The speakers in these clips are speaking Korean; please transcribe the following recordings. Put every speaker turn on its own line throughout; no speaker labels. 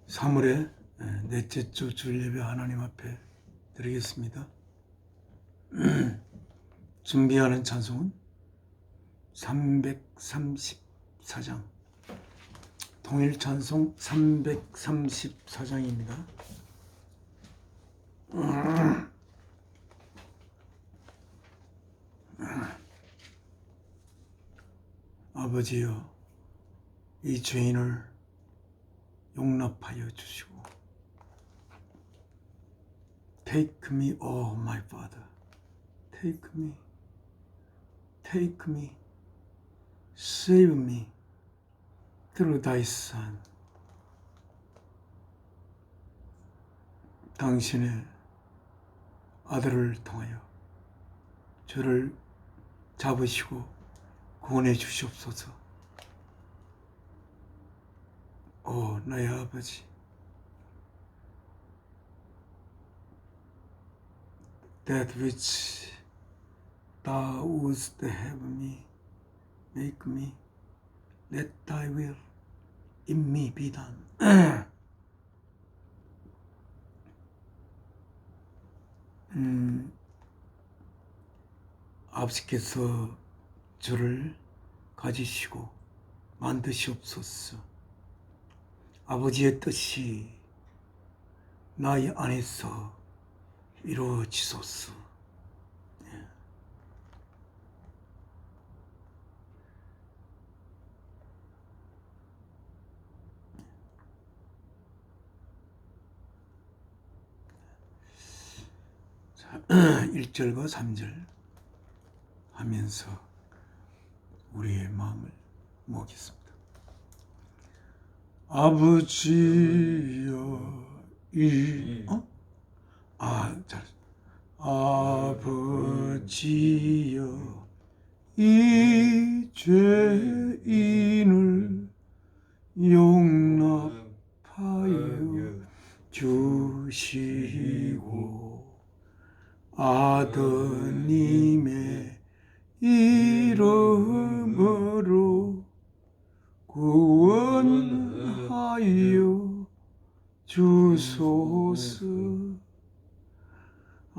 3월의 넷째 주 주일 예배 하나님 앞에 드리겠습니다. 준비하는 찬송은 334장, 통일 찬송 334장입니다. 아버지여, 이 죄인을 용납하여 주시고, Take me, oh my Father, take me, save me through thy Son. 당신의 아들을 통하여 저를 잡으시고 구원해 주시옵소서. 오, 나의 아버지, that which thou wouldst have me, make me, let thy will in me be done. 아버지께서 저를 가지시고 만드시옵소서. 아버지의 뜻이 나의 안에서 이루어지소서. 자, 1절과 3절 하면서 우리의 마음을 모으겠습니다. 아버지여, 아버지여, 이 죄인을 용납하여 주시고 아드님의 이름으로 구원하여 주소서.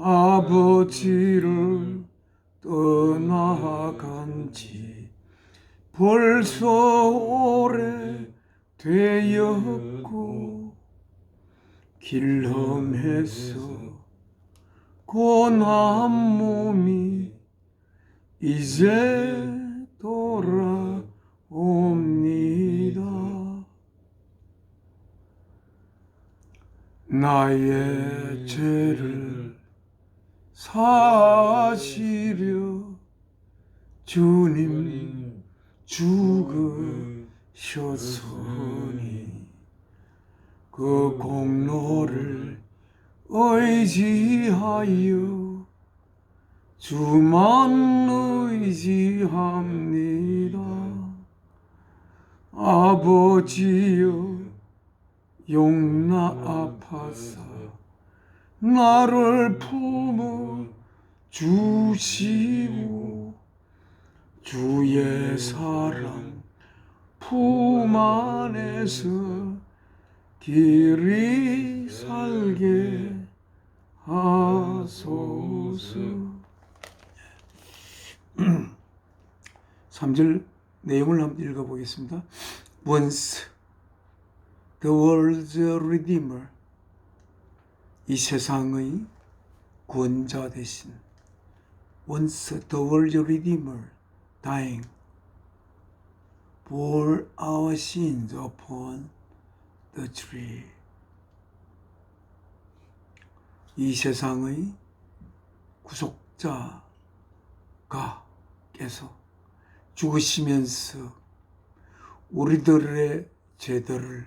아버지를 떠나간 지 벌써 오래 되었고 길럼에서 고난 몸이 이제 돌아옵니다. 나의 죄를 사시려 주님 죽으셨으니 그 공로를 의지하여 주만 의지합니다. 아버지여, 용납하사 나를 품어 주시고 주의 사랑 품 안에서 길이 살게 하소서. 3절 내용을 한번 읽어보겠습니다. Once the world's Redeemer, 이 세상의 구원자 되신 Once the world's Redeemer, dying, bore our sins upon the tree. 이 세상의 구속자가 께서 죽으시면서 우리들의 죄들을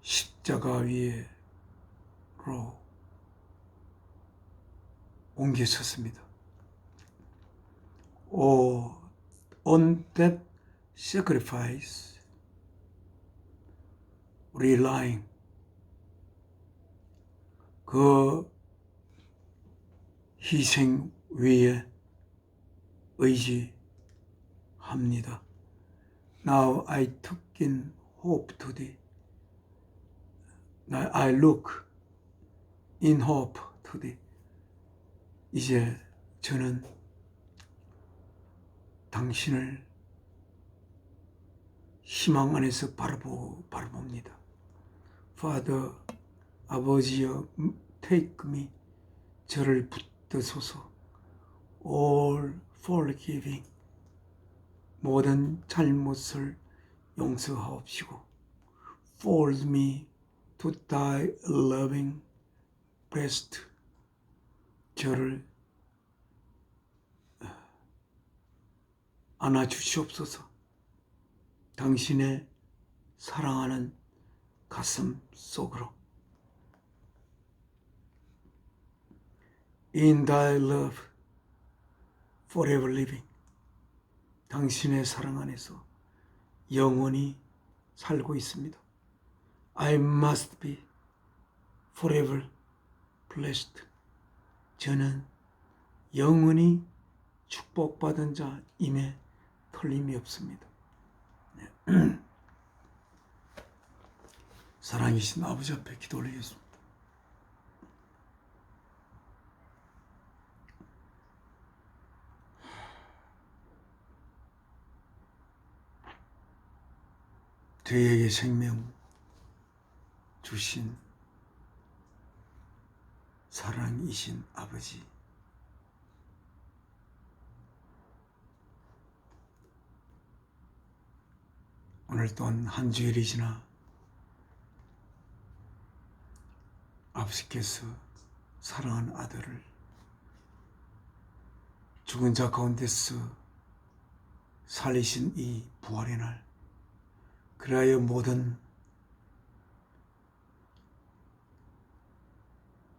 십자가 위로 옮기셨습니다. On that sacrifice, relying, 그 희생 위에 의지하며 합니다. Now I took in hope to thee. I look in hope to thee. 이제 저는 당신을 희망 안에서 바라봅니다. Father, 아버지여, take me, 저를 붙드소서. All forgiving, 모든 잘못을 용서하옵시고. Fold me to thy loving breast, 저를 안아주시옵소서. 당신의 사랑하는 가슴 속으로. In thy love, forever living, 당신의 사랑 안에서 영원히 살고 있습니다. I must be forever blessed, 저는 영원히 축복받은 자임에 틀림이 없습니다. 사랑이신 아버지 앞에 기도 올리겠습니다. 저희에게 생명 주신 사랑이신 아버지, 오늘 또한 한 주일이 지나 아버지께서 사랑하는 아들을 죽은 자 가운데서 살리신 이 부활의 날, 그리하여 모든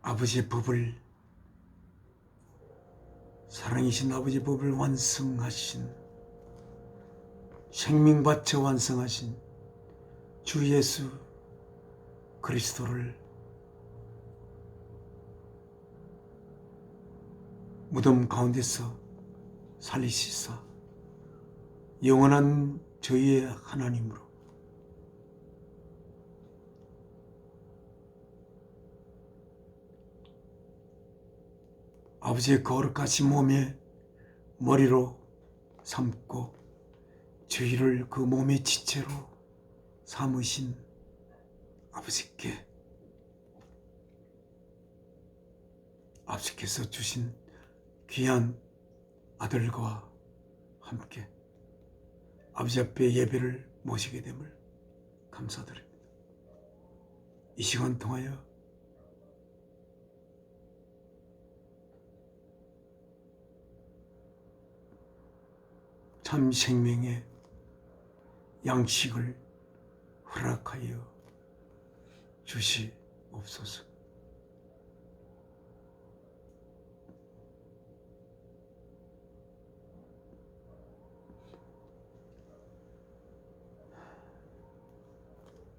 아버지의 법을, 사랑이신 아버지의 법을 완성하신, 생명 바쳐 완성하신 주 예수 그리스도를 무덤 가운데서 살리시사 영원한 저희의 하나님으로 아버지의 거룩하신 몸의 머리로 삼고 저희를 그 몸의 지체로 삼으신 아버지께, 아버지께서 주신 귀한 아들과 함께 아버지 앞에 예배를 모시게 됨을 감사드립니다. 이 시간 통하여 참 생명의 양식을 허락하여 주시옵소서.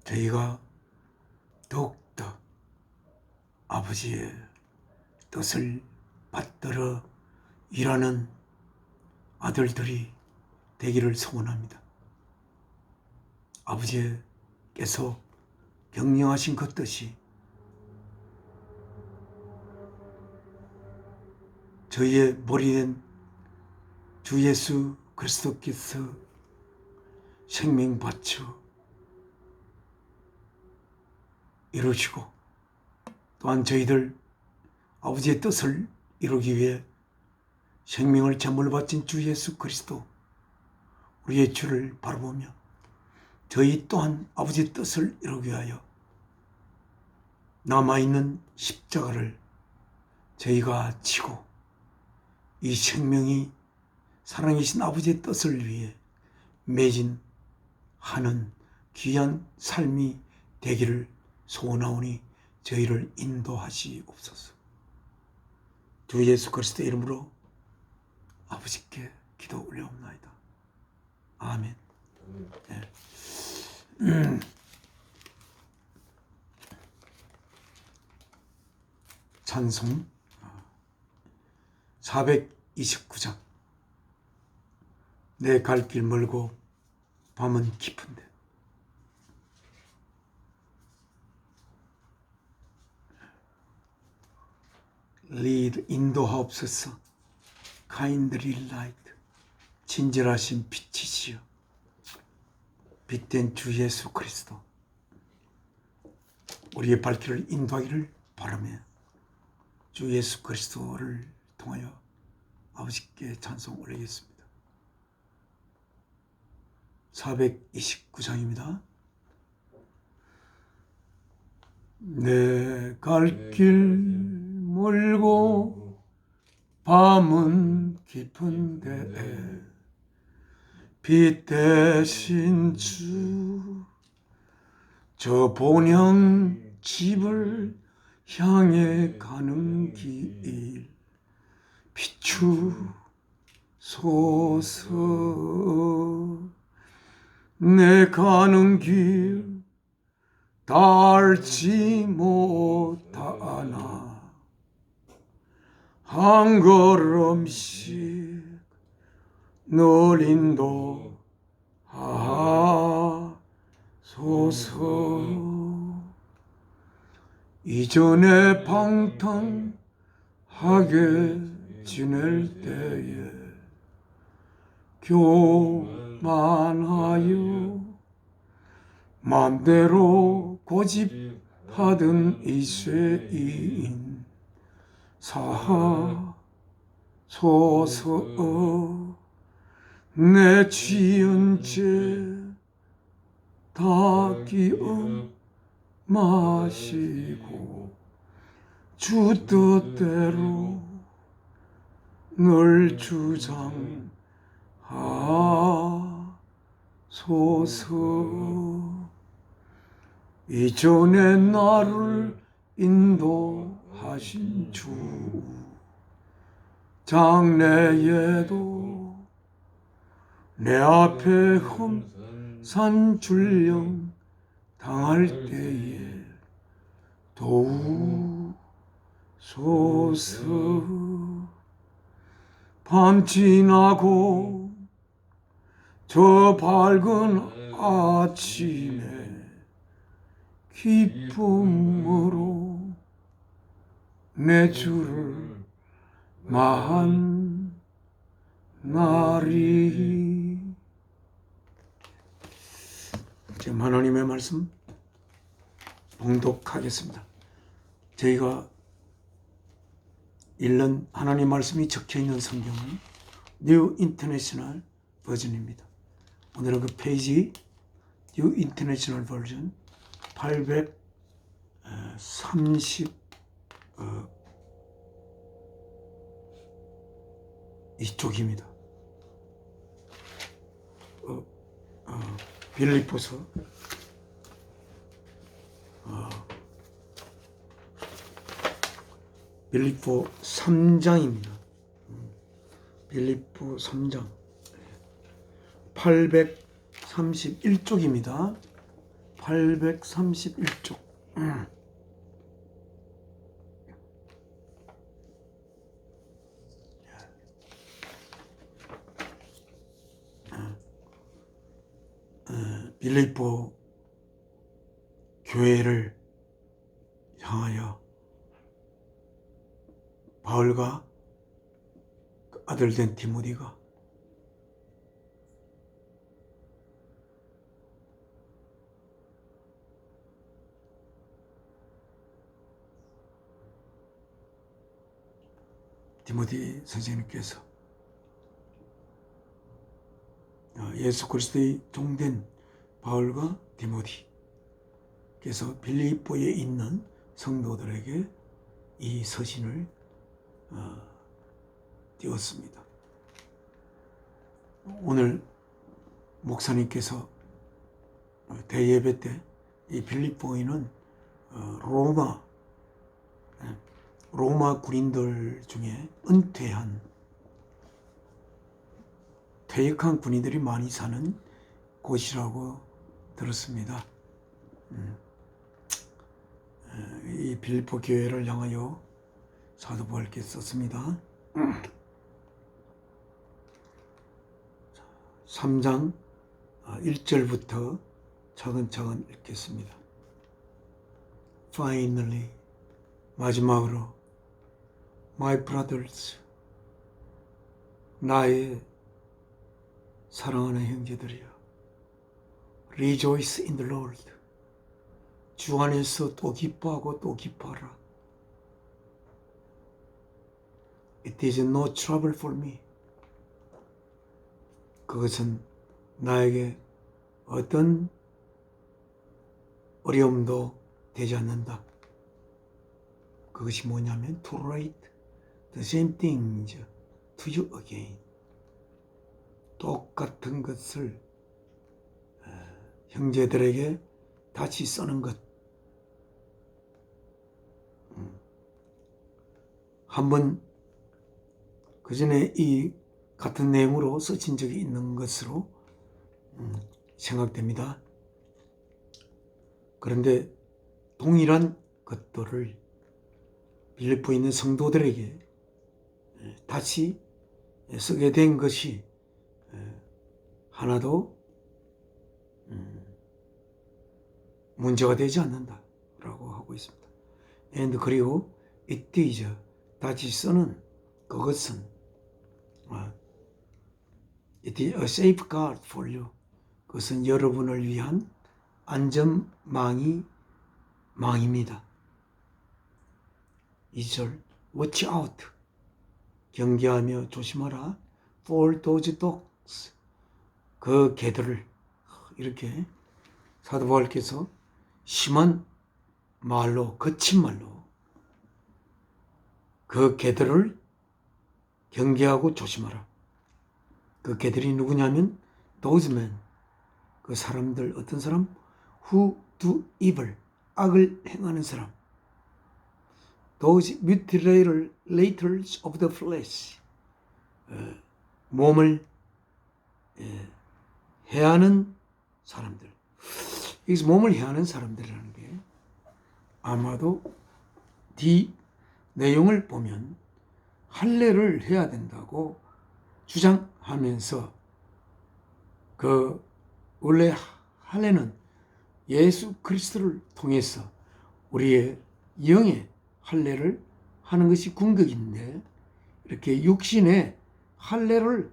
저희가 더욱더 아버지의 뜻을 받들어 일하는 아들들이 되기를 소원합니다. 아버지께서 명령하신 그 뜻이 저희의 머리된 주 예수 그리스도께서 생명 바쳐 이루시고, 또한 저희들 아버지의 뜻을 이루기 위해 생명을 제물로 바친 주 예수 그리스도 우리의 주를 바라보며 저희 또한 아버지의 뜻을 이루기 위하여 남아있는 십자가를 저희가 지고 이 생명이 사랑이신 아버지의 뜻을 위해 매진하는 귀한 삶이 되기를 소원하오니 저희를 인도하시옵소서. 주 예수 그리스도의 이름으로 아버지께 기도 올려옵나이다. 아멘. 네. 찬송 429장 내 갈 길 멀고 밤은 깊은데 lead 인도하옵소서. kindly light 친절하신 빛이시여 빛된 주 예수 그리스도 우리의 발길을 인도하기를 바라며 주 예수 그리스도를 통하여 아버지께 찬송 올리겠습니다. 429장입니다. 내 갈 길 멀고 밤은 깊은데 빛 대신 주 저 본향 집을 향해 가는 길 비추소서. 내 가는 길 닳지 못하나 한 걸음씩 널 인도하소서. 이전에 방탕하게 지낼 때에 교만하여 맘대로 고집하던 이 쇠인 사하소서. 내 지은 죄 다 기억 마시고 주 뜻대로 널 주장하소서. 이전에 나를 인도하신 주 장래에도 내 앞에 험산 줄령 당할 때에 도우소서. 밤 지나고 저 밝은 아침에 기쁨으로 내 주를 만나리. 지금 하나님의 말씀 봉독하겠습니다. 저희가 읽는 하나님 말씀이 적혀있는 성경은 뉴 인터내셔널 버전입니다. 오늘은 그 페이지 뉴 인터내셔널 버전 832쪽입니다. 빌립보서 빌립보 3장입니다. 빌립보 3장 831쪽입니다. 831쪽. 빌립보 교회를 향하여 바울과 그 아들 된 디모데가 디모데 선생님께서 예수 그리스도의 종된 바울과 디모데께서 빌립보에 있는 성도들에게 이 서신을 띄웠습니다. 오늘 목사님께서 대예배 때 이 빌립보에는 로마 군인들 중에 은퇴한 퇴역한 군인들이 많이 사는 곳이라고 들었습니다. 이 빌립보 교회를 향하여 사도 바울께서 썼습니다. 3장 1절부터 차근차근 읽겠습니다. Finally, 마지막으로 My brothers, 나의 사랑하는 형제들이여, Rejoice in the Lord. 주 안에서 또 기뻐하고 또 기뻐하라. It is no trouble for me. 그것은 나에게 어떤 어려움도 되지 않는다. 그것이 뭐냐면 to write the same things to you again. 똑같은 것을 형제들에게 다시 써는 것. 한번 그 전에 이 같은 내용으로 쓰신 적이 있는 것으로 생각됩니다. 그런데 동일한 것들을 빌립보에 있는 성도들에게 다시 쓰게 된 것이 하나도 문제가 되지 않는다라고 하고 있습니다. And 그리고 it is 다시 쓰는 그것은 it is a safeguard for you. 그것은 여러분을 위한 안전망입니다. 2절 Watch out. 경계하며 조심하라. For those dogs. 그 개들을 이렇게 사도 바울께서 심한 말로 거친 말로 그 개들을 경계하고 조심하라. 그 개들이 누구냐면 those men. 그 사람들 어떤 사람? Who do evil. 악을 행하는 사람. Those mutilators of the flesh. 몸을 해하는 사람들. 여기서 몸을 해하는 사람들이라는 게 아마도 이 내용을 보면 할례를 해야 된다고 주장하면서 그 원래 할례는 예수 그리스도를 통해서 우리의 영의 할례를 하는 것이 궁극인데 이렇게 육신의 할례를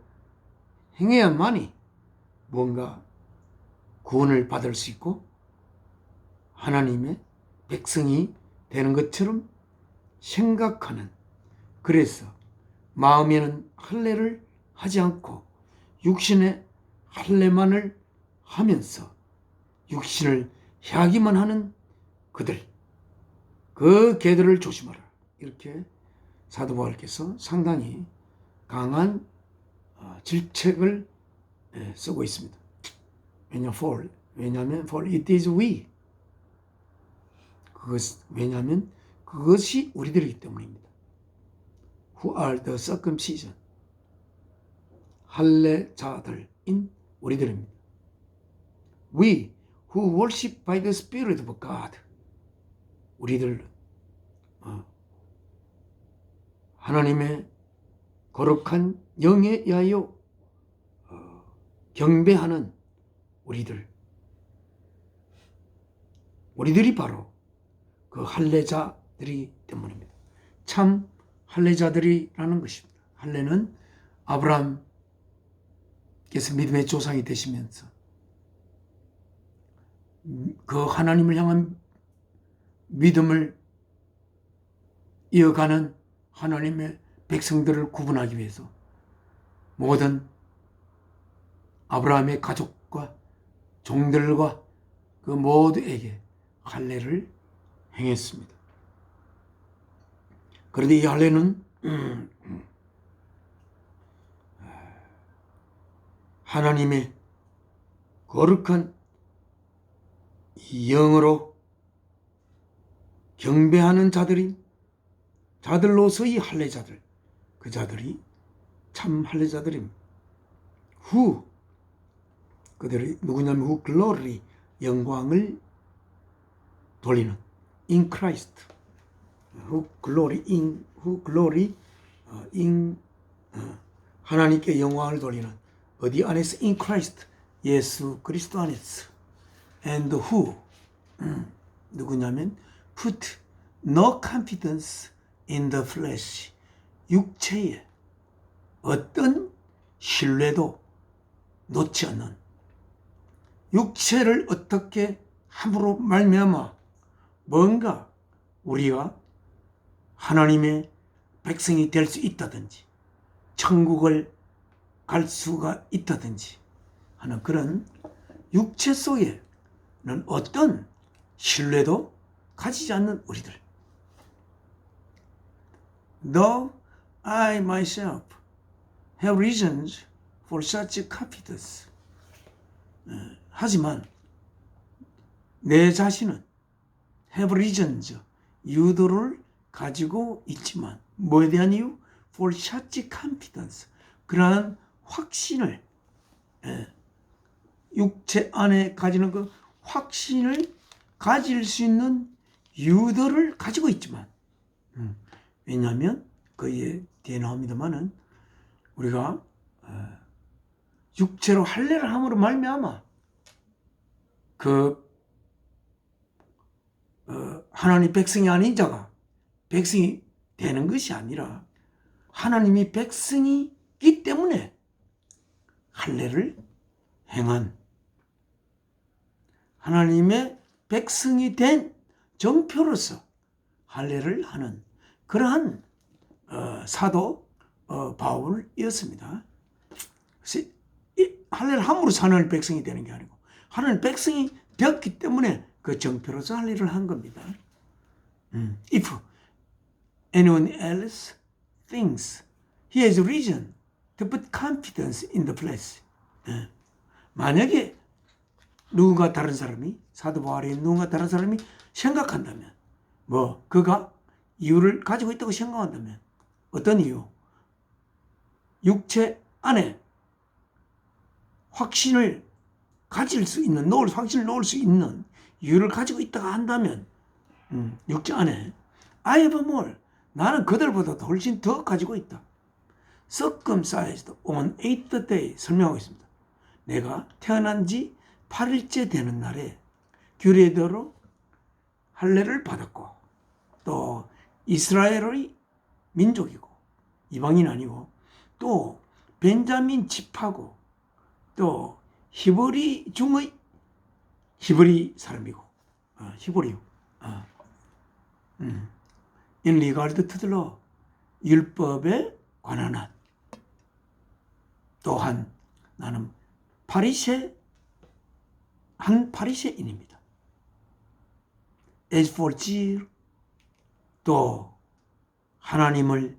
행해야만이 뭔가 구원을 받을 수 있고 하나님의 백성이 되는 것처럼 생각하는, 그래서 마음에는 할례를 하지 않고 육신의 할례만을 하면서 육신을 해하기만 하는 그들, 그 개들을 조심하라. 이렇게 사도 바울께서 상당히 강한 질책을 쓰고 있습니다. 왜냐하면 for it is we. 왜냐하면 그것이 우리들이기 때문입니다. Who are the circumcision. 할례자들인 우리들입니다. We who worship by the Spirit of God. 우리들 하나님의 거룩한 영에 의하여 경배하는 우리들이 바로 그 할례자들이기 때문입니다. 참 할례자들이라는 것입니다. 할례는 아브라함께서 믿음의 조상이 되시면서 그 하나님을 향한 믿음을 이어가는 하나님의 백성들을 구분하기 위해서 모든 아브라함의 가족과 종들과 그 모두에게 할례를 행했습니다. 그런데 이 할례는 하나님의 거룩한 영으로 경배하는 자들로서의 할례자들, 그 자들이 참 할례자들입니다. 그들이 누구냐면 who glory, 영광을 돌리는 in Christ, who glory in 하나님께 영광을 돌리는 어디 안에서? in Christ, 예수 그리스도 안에서. and who, 누구냐면 put no confidence in the flesh, 육체에 어떤 신뢰도 놓지 않는, 육체를 어떻게 함으로 말미암아 뭔가 우리가 하나님의 백성이 될 수 있다든지 천국을 갈 수가 있다든지 하는 그런 육체 속에는 어떤 신뢰도 가지지 않는 우리들. Though I myself have reasons for such confidence. 하지만 내 자신은 have reasons, 이유들을 가지고 있지만 뭐에 대한 이유? for such confidence, 그러한 확신을, 육체 안에 가지는 그 확신을 가질 수 있는 이유들을 가지고 있지만, 왜냐하면 그 뒤에 나옵니다마는 우리가 육체로 할례를 함으로 말미암아 그 하나님 백성이 아닌 자가 백성이 되는 것이 아니라 하나님이 백성이기 때문에 할례를 행한, 하나님의 백성이 된 정표로서 할례를 하는 그러한 사도 바울이었습니다. 할례를 함으로써 하나님 백성이 되는 게 아니고 하나님 백성이 되었기 때문에 그 정표로서 할례를 한 겁니다. If anyone else thinks he has reason to put confidence in the flesh, 만약에 누군가 다른 사람이, 사도 바울이 누군가 다른 사람이 생각한다면, 그가 이유를 가지고 있다고 생각한다면, 어떤 이유? 육체 안에 확신을 가질 수 있는, 확신을 놓을 수 있는 이유를 가지고 있다고 한다면, 육체 안에 I have more, 나는 그들보다 훨씬 더 가지고 있다. circumcised on 8th day, 설명하고 있습니다. 내가 태어난 지 8일째 되는 날에 규례대로 할례를 받았고, 또 이스라엘의 민족이고 이방인 아니고, 또 벤자민 집하고, 또 히브리 중의 히브리 사람이고, 히브리요. In regard to the law, 율법에 관한 한. 또한 나는 바리새인입니다. As for zeal, 또 하나님을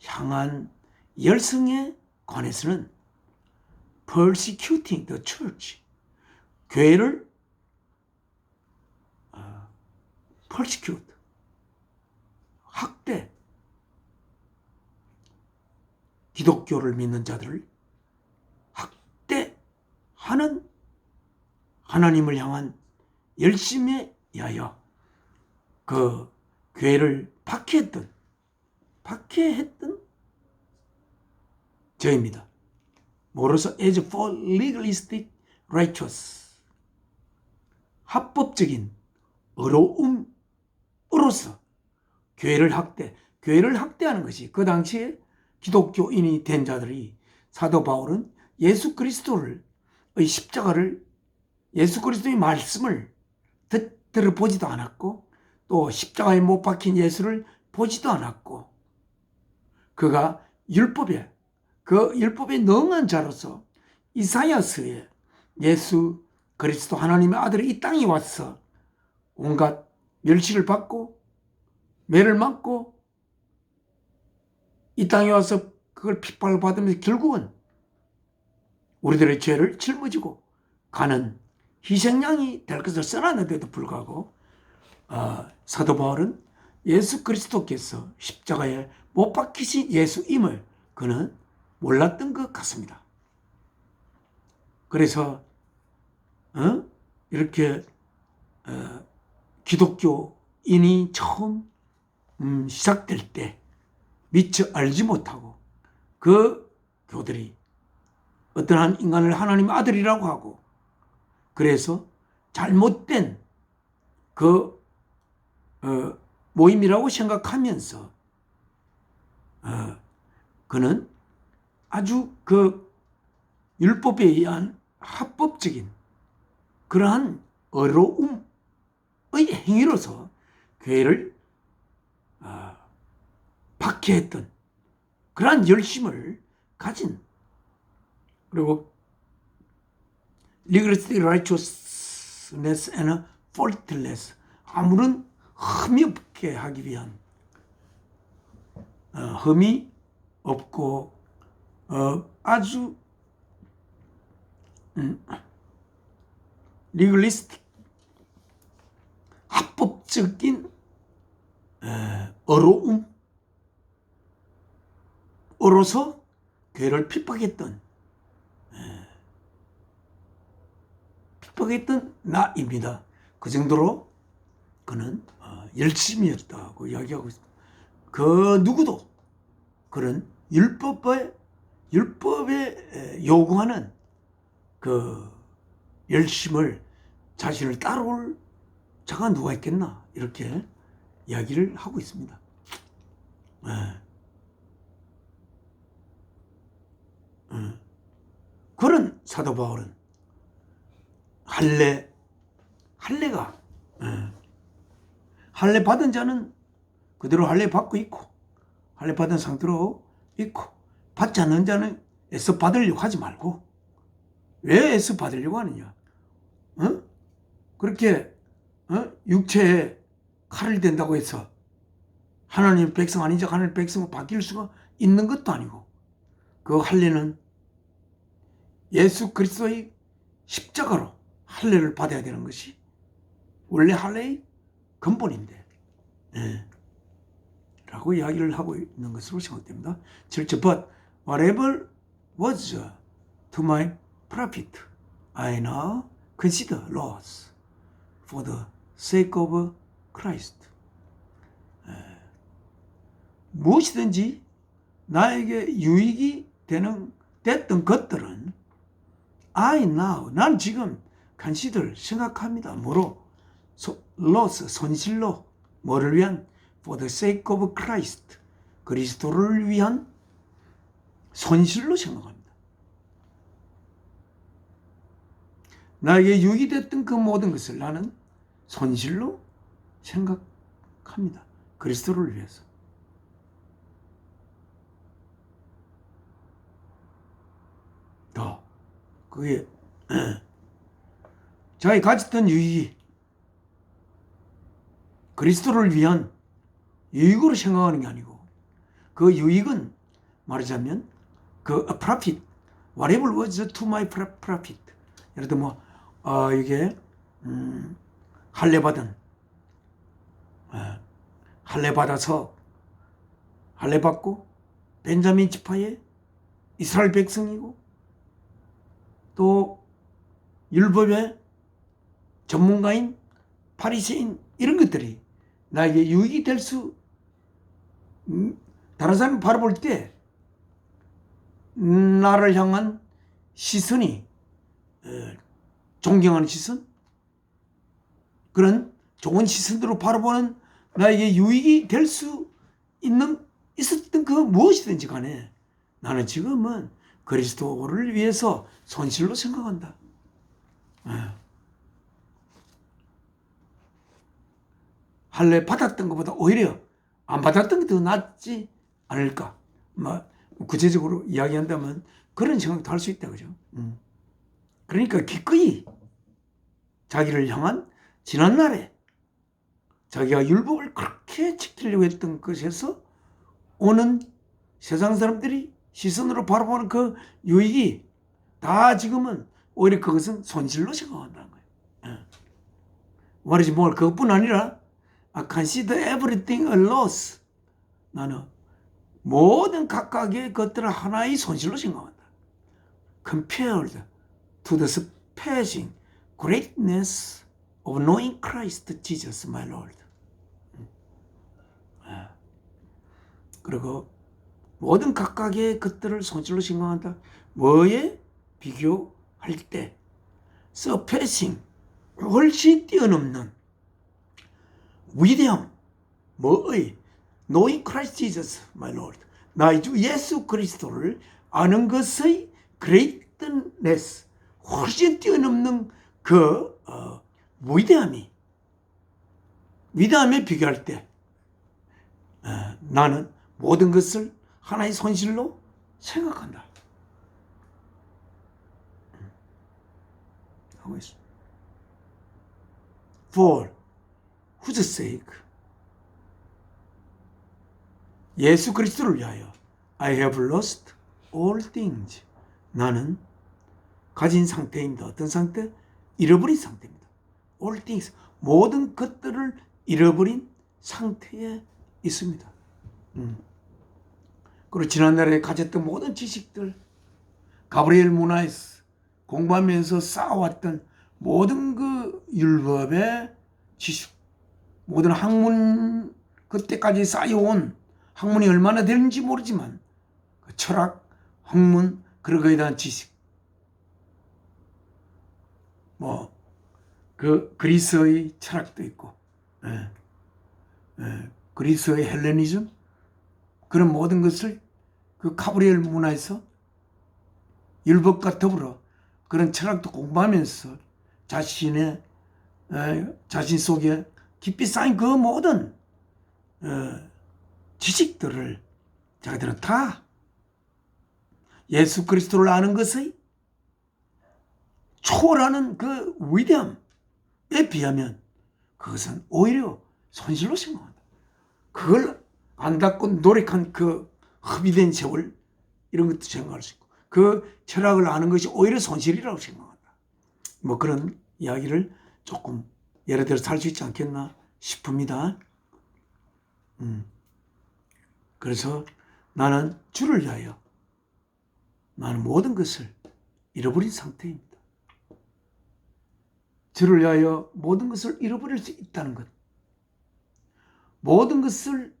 향한 열성에 관해서는 persecuting the church, 교회를 persecute, 학대, 기독교를 믿는 자들을 학대하는 하나님을 향한 열심에 의하여 그 교회를 박해했던 저입니다. 뭐로서? as for legalistic righteous, 합법적인 의로움으로서 교회를 학대하는 것이, 그 당시에 기독교인이 된 자들이, 사도 바울은 예수 그리스도의 십자가를, 예수 그리스도의 말씀을 들어보지도 않았고, 또 십자가에 못 박힌 예수를 보지도 않았고, 그가 율법에 능한 자로서 이사야서에 예수 그리스도 하나님의 아들이 이 땅에 와서 온갖 멸시를 받고 매를 맞고 이 땅에 와서 그걸 핍박을 받으면서 결국은 우리들의 죄를 짊어지고 가는 희생양이 될 것을 써놨는데도 불구하고 사도 바울은 예수 그리스도께서 십자가에 못 박히신 예수임을 그는 몰랐던 것 같습니다. 그래서 이렇게 기독교인이 처음 시작될 때 미처 알지 못하고 그 교들이 어떤 한 인간을 하나님의 아들이라고 하고, 그래서 잘못된 그 모임이라고 생각하면서 그는 아주 그 율법에 의한 합법적인 그러한 어려움의 행위로서 교회를 박해했던 그러한 열심을 가진, 그리고 legalistic righteousness and faultless, 아무런 흠이 없게 하기 위한 흠이 없고 아주 legalistic, 합법적인 어로서 교회를 핍박했던 나입니다. 그 정도로 그는 열심이었다고 이야기하고 있습니다. 그 누구도 그런 율법에 요구하는 그 열심을 자신을 따라올 자가 누가 있겠나, 이렇게 이야기를 하고 있습니다. 그런 사도 바울은 할례가 할례 받은 자는 그대로 할례 받고 있고, 할례 받은 상태로 있고, 받지 않는 자는 애써 받으려고 하지 말고. 왜 애써 받으려고 하느냐? 그렇게 육체에 칼을 댄다고 해서 하나님 백성 아닌 자 하나님 백성으로 바뀔 수가 있는 것도 아니고, 그 할례는 예수 그리스도의 십자가로 할례를 받아야 되는 것이 원래 할례의 근본인데, 라고 이야기를 하고 있는 것으로 생각됩니다. 7절, but whatever was to my profit, I now consider loss for the sake of Christ. 무엇이든지 나에게 유익이 됐던 것들은 I now, 난 지금 consider, 생각합니다. 뭐로? loss, 손실로. 뭐를 위한? for the sake of Christ, 그리스도를 위한 손실로 생각합니다. 나에게 유익이 됐던 그 모든 것을 나는 손실로 생각합니다. 그리스도를 위해서. 더 그게 자기 가졌던 유익이 그리스도를 위한 유익으로 생각하는 게 아니고, 그 유익은 말하자면 그 profit, whatever was to my profit. 예를 들어 이게 할례 받아서 할례 받고 벤자민 지파의 이스라엘 백성이고, 또 율법의 전문가인 바리새인, 이런 것들이 나에게 유익이 될 수, 다른 사람이 바라볼 때 나를 향한 시선이 존경하는 시선, 그런 좋은 시선으로 바라보는 나에게 유익이 될 수 있었던 그 무엇이든지 간에 나는 지금은 그리스도를 위해서 손실로 생각한다. 할례 받았던 것보다 오히려 안 받았던 게 더 낫지 않을까? 구체적으로 이야기한다면 그런 생각도 할 수 있다, 그죠? 그러니까 기꺼이 자기를 향한 지난날에 자기가 율법을 그렇게 지키려고 했던 것에서 오는 세상 사람들이 시선으로 바라보는 그 유익이 다 지금은 오히려 그것은 손실로 생각한다는 거예요. 말이지 뭘, 그것뿐 아니라 I consider everything a loss. 나는 모든 각각의 것들을 하나의 손실로 생각한다. Compared to the surpassing greatness of knowing Christ Jesus my Lord. 그리고 모든 각각의 것들을 손실로 생각한다. 뭐에? 비교할 때 surpassing 훨씬 뛰어넘는 위대함 뭐의 knowing Christ Jesus my Lord 나의 주 예수 그리스도를 아는 것의 greatness 훨씬 뛰어넘는 그 위대함에 비교할 때 나는 모든 것을 하나의 손실로 생각한다. 하고 있습니다. For whose sake 예수 그리스도를 위하여 I have lost all things 나는 가진 상태입니다. 어떤 상태? 잃어버린 상태입니다. All things 모든 것들을 잃어버린 상태에 있습니다. 그리고 지난날에 가졌던 모든 지식들 가브리엘 문화에서 공부하면서 쌓아왔던 모든 그 율법의 지식 모든 학문 그때까지 쌓여온 학문이 얼마나 되는지 모르지만 그 철학, 학문 그런 거에 대한 지식 그 그리스의 철학도 있고 그리스의 헬레니즘 그런 모든 것을 그 가브리엘 문화에서 율법과 더불어 그런 철학도 공부하면서 자신 속에 깊이 쌓인 그 모든 지식들을 자기들은 다 예수 그리스도를 아는 것의 초월하는 그 위대함에 비하면 그것은 오히려 손실로 생각한다. 그걸 안닫고 노력한 그 허비된 세월 이런 것도 생각할 수 있고 그 철학을 아는 것이 오히려 손실이라고 생각한다. 뭐 그런 이야기를 조금 예를 들어서 할 수 있지 않겠나 싶습니다. 그래서 나는 주를 위하여 나는 모든 것을 잃어버린 상태입니다. 주를 위하여 모든 것을 잃어버릴 수 있다는 것. 모든 것을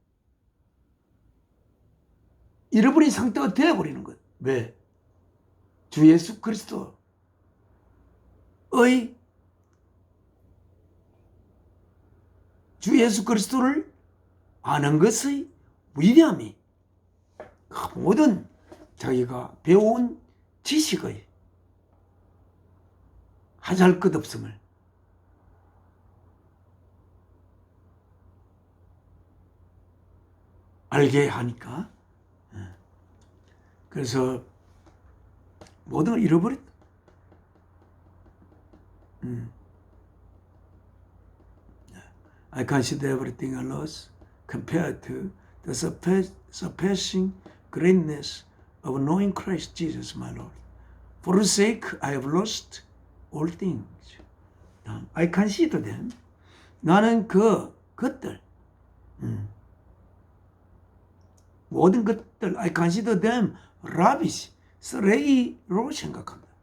잃어버린 상태가 되어버리는 것. 왜? 주 예수 그리스도의 주 예수 그리스도를 아는 것의 위대함이 그 모든 자기가 배워온 지식의 하잘 것 없음을 알게 하니까 그래서 모든 걸 잃어버렸다. I consider everything I lost compared to the surpassing greatness of knowing Christ Jesus my Lord. For whose sake I have lost all things. I consider them. 나는 그것들 모든 것들 I consider them rubbish, 쓰레기로 생각합니다.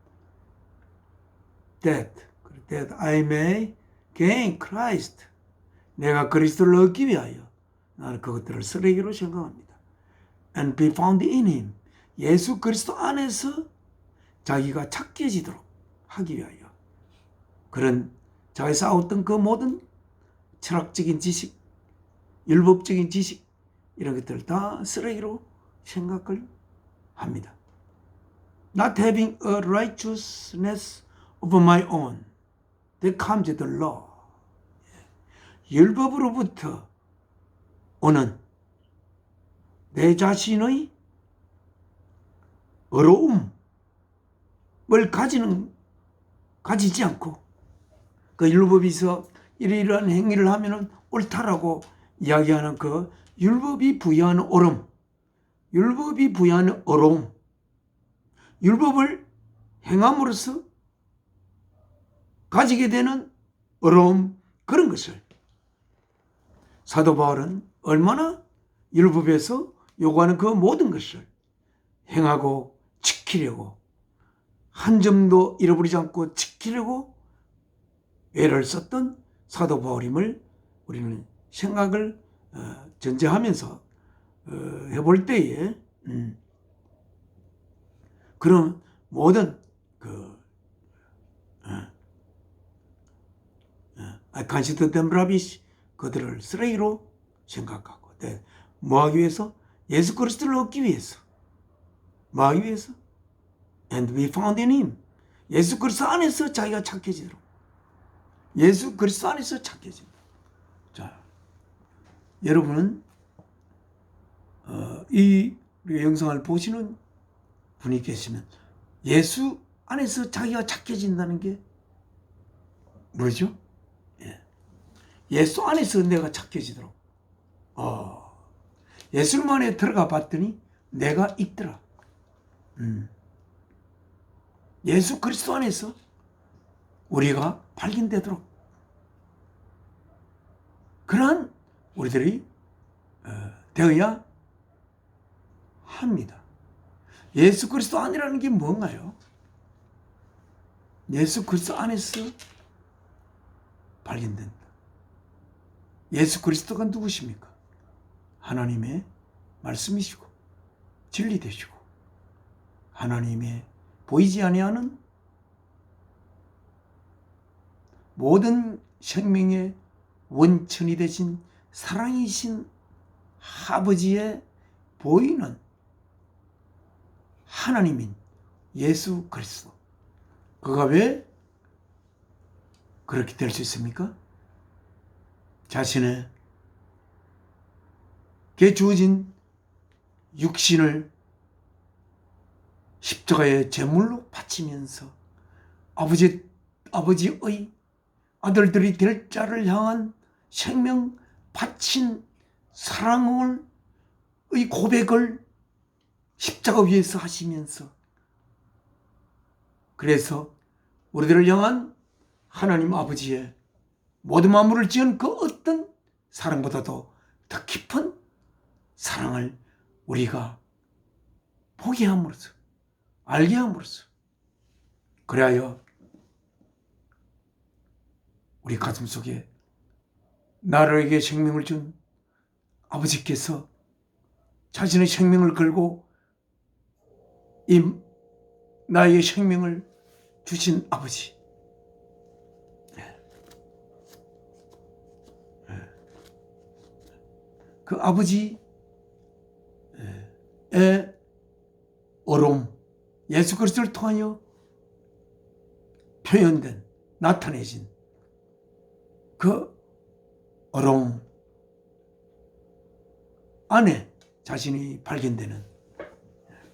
That I may gain Christ. 내가 그리스도를 얻기 위하여 나는 그것들을 쓰레기로 생각합니다. And be found in Him. 예수 그리스도 안에서 자기가 찾겨지도록 하기 위하여 그런 자기 쌓았던 그 모든 철학적인 지식, 율법적인 지식 이런 것들을 다 쓰레기로 생각을 합니다. Not having a righteousness of my own that comes to the law. 율법으로부터 오는 내 자신의 의로움을 가지지 않고 그 율법에서 이러이러한 행위를 하면 옳다라고 이야기하는 그 율법이 부여하는 옳음, 율법이 부여하는 어려움, 율법을 행함으로써 가지게 되는 어려움 그런 것을 사도 바울은 얼마나 율법에서 요구하는 그 모든 것을 행하고 지키려고 한 점도 잃어버리지 않고 지키려고 애를 썼던 사도 바울임을 우리는 생각을 전제하면서 해볼 때에 그런 모든 I consider them rubbish. 그들을 쓰레기로 생각하고. 네. 뭐 하기 위해서? 예수 그리스도를 얻기 위해서. 뭐 하기 위해서? And we found in him. 예수 그리스도 안에서 자기가 착해지도록. 예수 그리스도 안에서 착해진다. 자, 여러분은 이 영상을 보시는 분이 계시면 예수 안에서 자기가 착해진다는 게 뭐죠? 예수 안에서 내가 착해지도록. 예수님만에 들어가 봤더니 내가 있더라. 예수 그리스도 안에서 우리가 발견되도록 그러한 우리들이 되어야 합니다. 예수 그리스도 안이라는 게 뭔가요? 예수 그리스도 안에서 발견된다. 예수 그리스도가 누구십니까? 하나님의 말씀이시고 진리 되시고 하나님의 보이지 아니하는 모든 생명의 원천이 되신 사랑이신 아버지의 보이는 하나님인 예수 그리스도. 그가 왜 그렇게 될 수 있습니까? 자신의 게 주어진 육신을 십자가의 제물로 바치면서 아버지의 아들들이 될 자를 향한 생명 바친 사랑의 고백을 십자가 위에서 하시면서 그래서 우리들을 향한 하나님 아버지의 모든 만물을 지은 그 어떤 사랑보다도 더 깊은 사랑을 우리가 보게 함으로써 알게 함으로써 그리하여 우리 가슴속에 나에게 생명을 준 아버지께서 자신의 생명을 걸고 이 나에게 생명을 주신 아버지, 그 아버지의 어로움, 예수 그리스도를 통하여 표현된 나타내진 그 어로움 안에 자신이 발견되는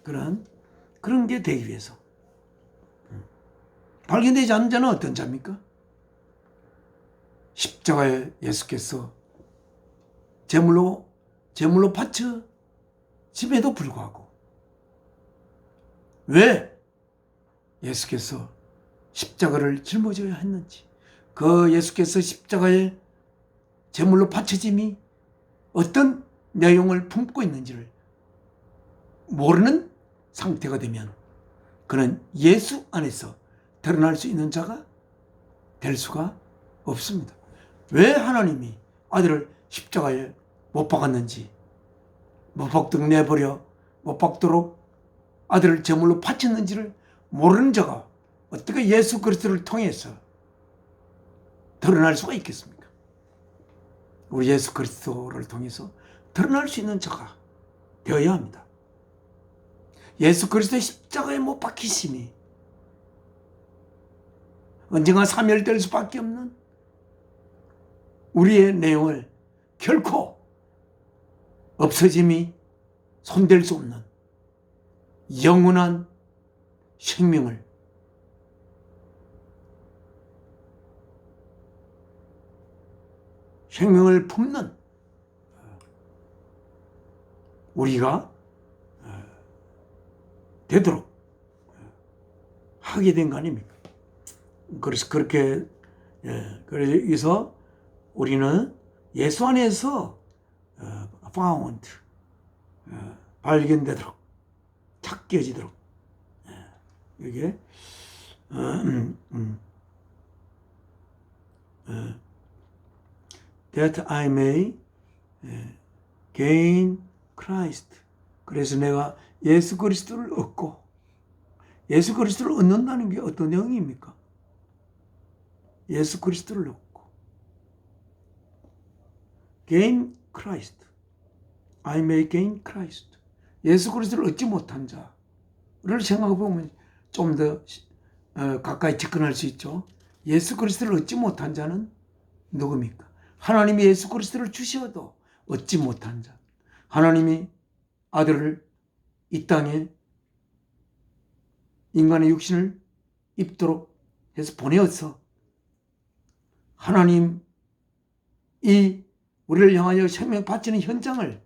그런 게 되기 위해서 발견되지 않는 자는 어떤 자입니까? 십자가에 예수께서 제물로 바쳐 짐에도 불구하고 왜 예수께서 십자가를 짊어져야 했는지, 그 예수께서 십자가에 제물로 바쳐짐이 어떤 내용을 품고 있는지를 모르는 상태가 되면 그는 예수 안에서 드러날 수 있는 자가 될 수가 없습니다. 왜 하나님이 아들을 십자가에 못 박았는지, 못 박도록 내버려 못 박도록 아들을 제물로 바쳤는지를 모르는 자가 어떻게 예수 그리스도를 통해서 드러날 수가 있겠습니까? 우리 예수 그리스도를 통해서 드러날 수 있는 자가 되어야 합니다. 예수 그리스도의 십자가에 못 박히심이 언젠가 사멸될 수밖에 없는 우리의 내용을 결코 없어짐이 손댈 수 없는 영원한 생명을 품는 우리가 되도록 하게 된 거 아닙니까? 그래서 그렇게 그래서 우리는 예수 안에서 found 발견되도록 찾겨지도록 이게 that I may gain Christ. 그래서 내가 예수 그리스도를 얻고, 예수 그리스도를 얻는다는 게 어떤 내용입니까? 예수 그리스도를 얻고 gain Christ. I may gain Christ. 예수 그리스도를 얻지 못한 자를 생각해 보면 좀 더 가까이 접근할 수 있죠. 예수 그리스도를 얻지 못한 자는 누굽니까? 하나님이 예수 그리스도를 주셔도 얻지 못한 자. 하나님이 아들을 이 땅에 인간의 육신을 입도록 해서 보내어서 하나님이 우리를 향하여 생명 바치는 현장을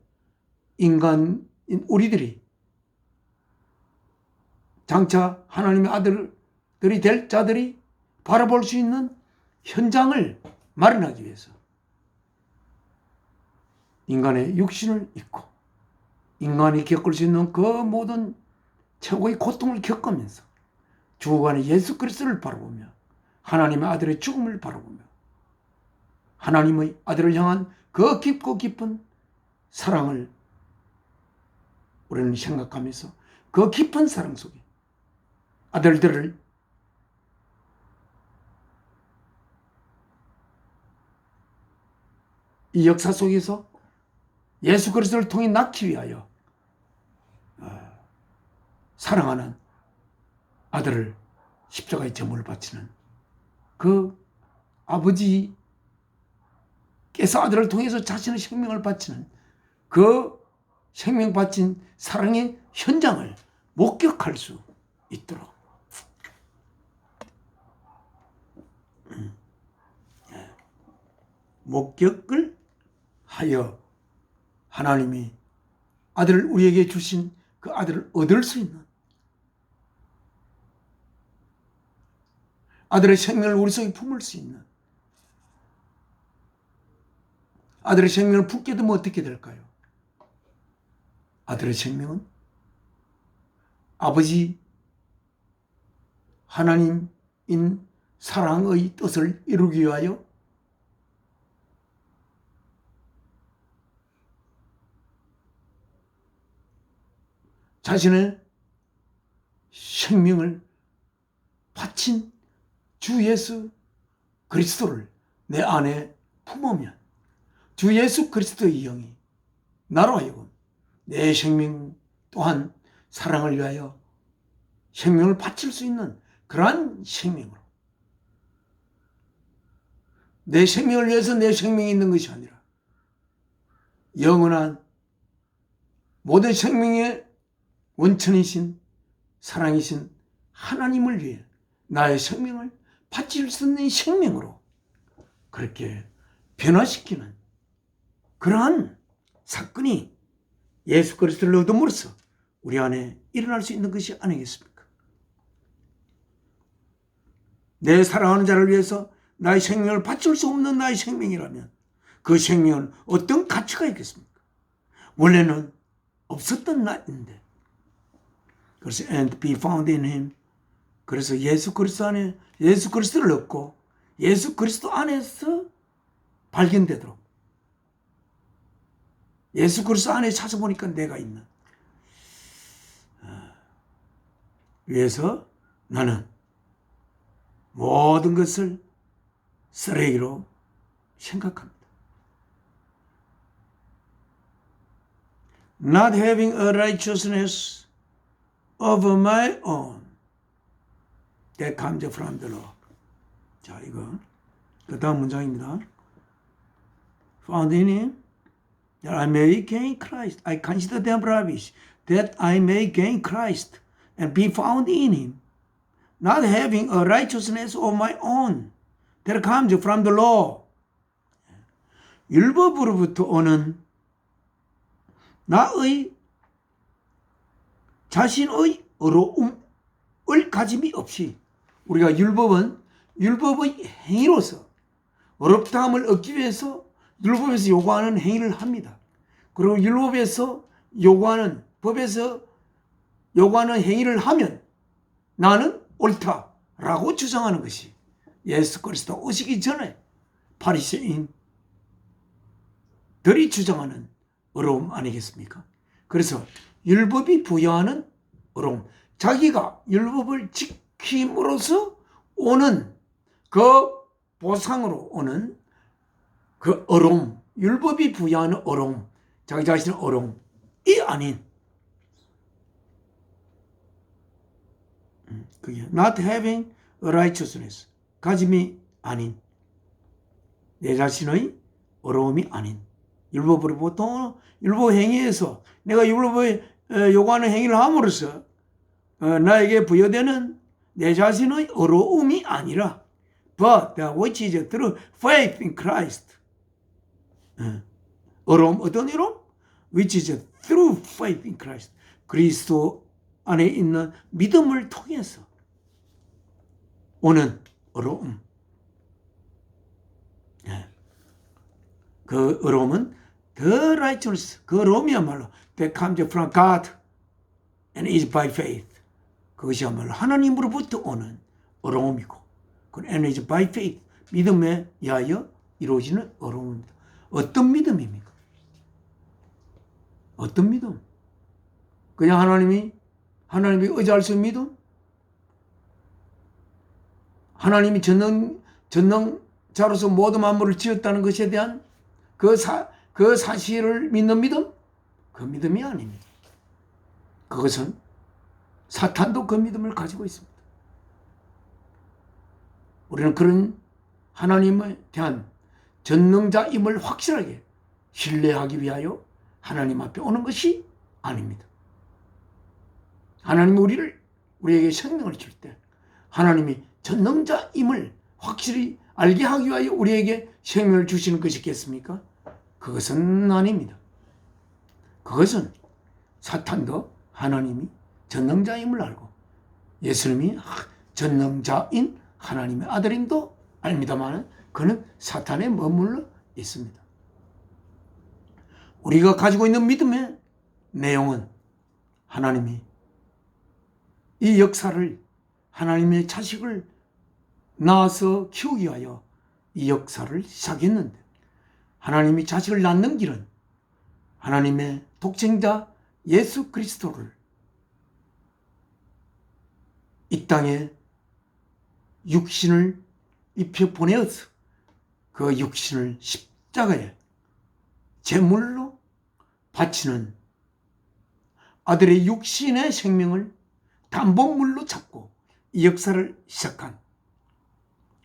인간인 우리들이 장차 하나님의 아들들이 될 자들이 바라볼 수 있는 현장을 마련하기 위해서 인간의 육신을 입고 인간이 겪을 수 있는 그 모든 최고의 고통을 겪으면서 주관의 예수 그리스도를 바라보며 하나님의 아들의 죽음을 바라보며 하나님의 아들을 향한 그 깊고 깊은 사랑을 우리는 생각하면서 그 깊은 사랑 속에 아들들을 이 역사 속에서 예수 그리스도를 통해 낳기 위하여 사랑하는 아들을 십자가의 제물을 바치는 그 아버지께서 아들을 통해서 자신의 생명을 바치는 그 생명 바친 사랑의 현장을 목격할 수 있도록 목격을 하여 하나님이 아들을 우리에게 주신 그 아들을 얻을 수 있는 아들의 생명을 우리 속에 품을 수 있는 아들의 생명을 품게 되면 어떻게 될까요? 아들의 생명은 아버지 하나님인 사랑의 뜻을 이루기 위하여 자신의 생명을 바친 주 예수 그리스도를 내 안에 품으면 주 예수 그리스도의 영이 나로 하여금 내 생명 또한 사랑을 위하여 생명을 바칠 수 있는 그러한 생명으로 내 생명을 위해서 내 생명이 있는 것이 아니라 영원한 모든 생명의 원천이신 사랑이신 하나님을 위해 나의 생명을 바칠 수 있는 생명으로 그렇게 변화시키는 그러한 사건이 예수 그리스도를 얻음으로써 우리 안에 일어날 수 있는 것이 아니겠습니까? 내 사랑하는 자를 위해서 나의 생명을 바칠 수 없는 나의 생명이라면 그 생명은 어떤 가치가 있겠습니까? 원래는 없었던 나인데 그래서 and be found in him. 그래서 예수 그리스도 안에 예수 그리스도를 얻고 예수 그리스도 안에서 발견되도록 예수 그리스도 안에 찾아보니까 내가 있는 위해서 나는 모든 것을 쓰레기로 생각합니다. Not having a righteousness of my own that comes from the law. 자, 이거 그 다음 문장입니다. Found in him that I may gain Christ. I consider them rubbish that I may gain Christ and be found in him. Not having a righteousness of my own that comes from the law. 율법으로부터 오는 나의 자신의 의로움을 가짐이 없이 우리가 율법의 행위로서 의롭다함을 얻기 위해서 율법에서 요구하는 행위를 합니다. 그리고 율법에서 요구하는 법에서 요구하는 행위를 하면 나는 옳다라고 주장하는 것이 예수 그리스도 오시기 전에 바리새인들이 주장하는 의로움 아니겠습니까? 그래서 율법이 부여하는 의로움, 자기가 율법을 지킴으로써 오는 그 보상으로 오는 그 의로움, 율법이 부여하는 어려움, 자기 자신의 어려움이 아닌, 그게 not having a righteousness, 가짐이 아닌, 내 자신의 어려움이 아닌, 율법으로 보통 율법 행위에서 내가 율법에 요구하는 행위를 함으로써 나에게 부여되는 내 자신의 어려움이 아니라 but that which is through faith in Christ. 어려움, 어떤 어려움? which is through faith in Christ. 그리스도 안에 있는 믿음을 통해서 오는 어려움. 그 어려움은 the righteousness, 그 어려움이야말로 that comes from God and is by faith. 그것이야말로 하나님으로부터 오는 어려움이고, and is by faith, 믿음에 의하여 이루어지는 어려움입니다. 어떤 믿음입니까? 어떤 믿음? 그냥 하나님이 의지할 수 있는 믿음? 하나님이 전능자로서 모든 만물을 지었다는 것에 대한 그 사실을 믿는 믿음? 그 믿음이 아닙니다. 그것은 사탄도 그 믿음을 가지고 있습니다. 우리는 그런 하나님에 대한 전능자임을 확실하게 신뢰하기 위하여 하나님 앞에 오는 것이 아닙니다. 하나님이 우리에게 생명을 줄 때 하나님이 전능자임을 확실히 알게 하기 위하여 우리에게 생명을 주시는 것이겠습니까? 그것은 아닙니다. 그것은 사탄도 하나님이 전능자임을 알고 예수님이 전능자인 하나님의 아들임도 압니다만 그는 사탄에 머물러 있습니다. 우리가 가지고 있는 믿음의 내용은 하나님이 이 역사를, 하나님의 자식을 낳아서 키우기 위하여 이 역사를 시작했는데, 하나님이 자식을 낳는 길은 하나님의 독생자 예수 그리스도를 이 땅에 육신을 입혀 보내어서 그 육신을 십자가에 제물로 바치는 아들의 육신의 생명을 담보물로 잡고 이 역사를 시작한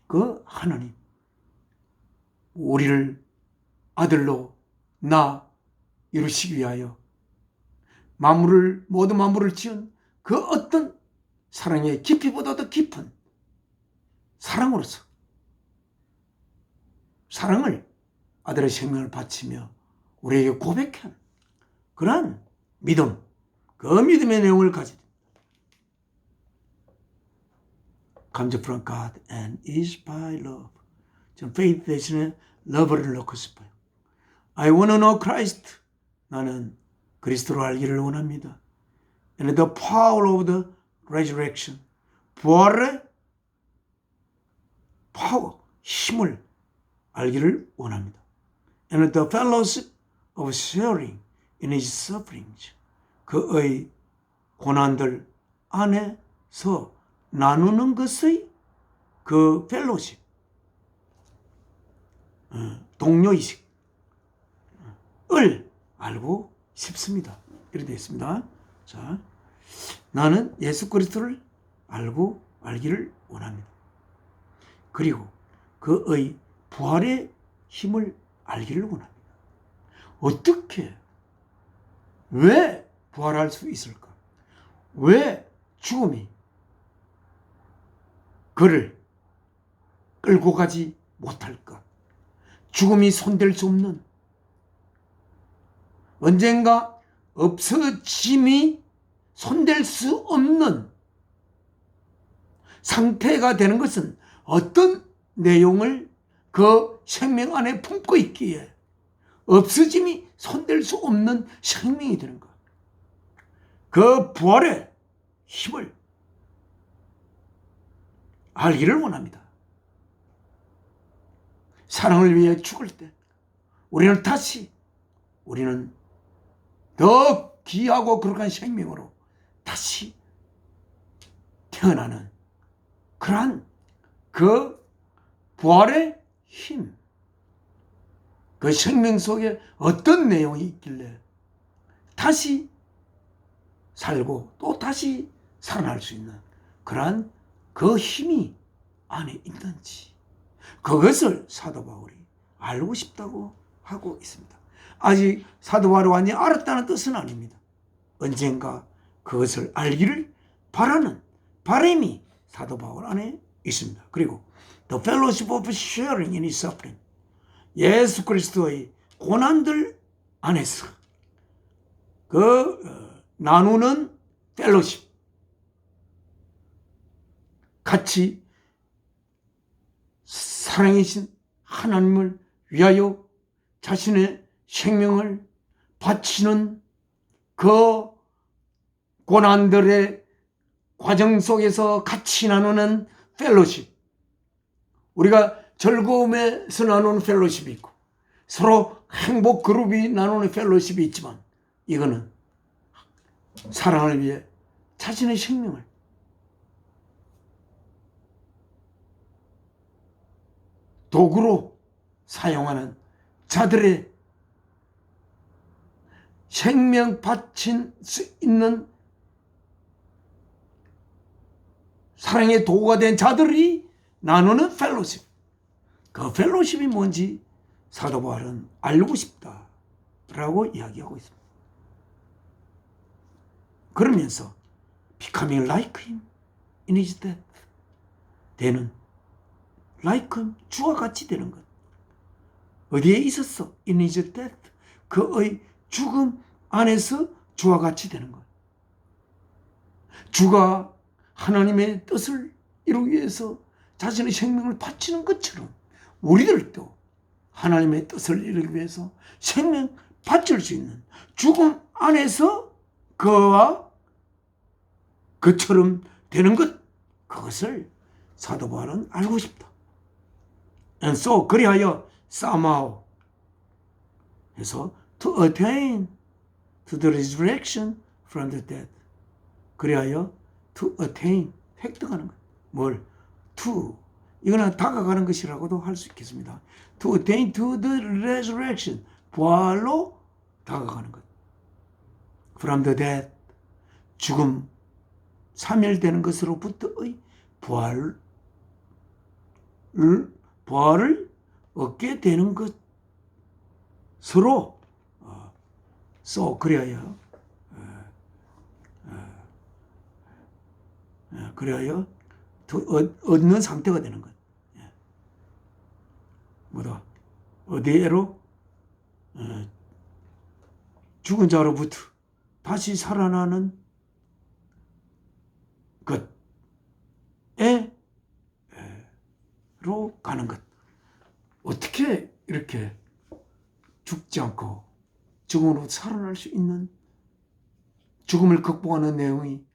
그 하나님, 우리를 아들로 낳아 이루시기 위하여 모든 만물을 지은 그 어떤 사랑의 깊이보다도 깊은 사랑으로서 사랑을 아들의 생명을 바치며 우리에게 고백한 그러한 믿음, 그 믿음의 내용을 가지고 comes from God and is by love. 전 faith 대신에 love를 넣고 싶어요. I want to know Christ. 나는 그리스도를 알기를 원합니다. And the power of the resurrection. 부활의 파워, 힘을 알기를 원합니다. And the fellowship of sharing in his sufferings. 그의 고난들 안에서 나누는 것의 그 펠로십, 동료의식을 알고 싶습니다. 이렇게 되어 있습니다. 자, 나는 예수 그리스도를 알기를 원합니다. 그리고 그의 부활의 힘을 알기를 원합니다. 어떻게, 왜 부활할 수 있을까? 왜 죽음이 그를 끌고 가지 못할까? 죽음이 손댈 수 없는, 언젠가 없어짐이 손댈 수 없는 상태가 되는 것은 어떤 내용을 그 생명 안에 품고 있기에 없어짐이 손댈 수 없는 생명이 되는가? 그 부활의 힘을 알기를 원합니다. 사랑을 위해 죽을 때 우리는 더 귀하고 거룩한 생명으로 다시 태어나는 그러한 그 부활의 힘, 그 생명 속에 어떤 내용이 있길래 다시 살고 또 다시 살아날 수 있는 그러한 그 힘이 안에 있는지 그것을 사도 바울이 알고 싶다고 하고 있습니다. 아직 사도 바울이 완전히 알았다는 뜻은 아닙니다. 언젠가 그것을 알기를 바라는 바람이 사도 바울 안에 있습니다. 그리고 The fellowship of sharing in his suffering, 예수 그리스도의 고난들 안에서 나누는 펠로십, 같이 사랑이신 하나님을 위하여 자신의 생명을 바치는 그 고난들의 과정 속에서 같이 나누는 펠로십. 우리가 즐거움에서 나누는 펠로십이 있고 서로 행복 그룹이 나누는 펠로십이 있지만 이거는 사랑을 위해 자신의 생명을 도구로 사용하는 자들의 생명 바칠 수 있는 사랑의 도구가 된 자들이 나누는 펠로십. 그 펠로십이 뭔지 사도 바울은 알고 싶다라고 이야기하고 있습니다. 그러면서 becoming like him in his death, 되는 like him, 주와 같이 되는 것. 어디에 있었어? in his death, 그의 죽음 안에서 주와 같이 되는 것. 주가 하나님의 뜻을 이루기 위해서 자신의 생명을 바치는 것처럼 우리들도 하나님의 뜻을 이루기 위해서 생명 바칠 수 있는 죽음 안에서 그와 그처럼 되는 것, 그것을 사도 바울은 알고 싶다. And so 그리하여 somehow 해서 to attain to the resurrection from the dead, 그리하여 to attain, 획득하는 것. 뭘? to, 이거는 다가가는 것이라고도 할 수 있겠습니다. to attain to the resurrection, 부활로 다가가는 것. from the dead, 죽음, 사멸되는 것으로부터의 부활을 얻게 되는 것으로 그리하여 얻는 상태가 되는 것. 뭐다? 어디에로? 죽은 자로부터 다시 살아나는 것에로 가는 것. 어떻게 이렇게 죽지 않고 죽음으로 살아날 수 있는, 죽음을 극복하는 내용이,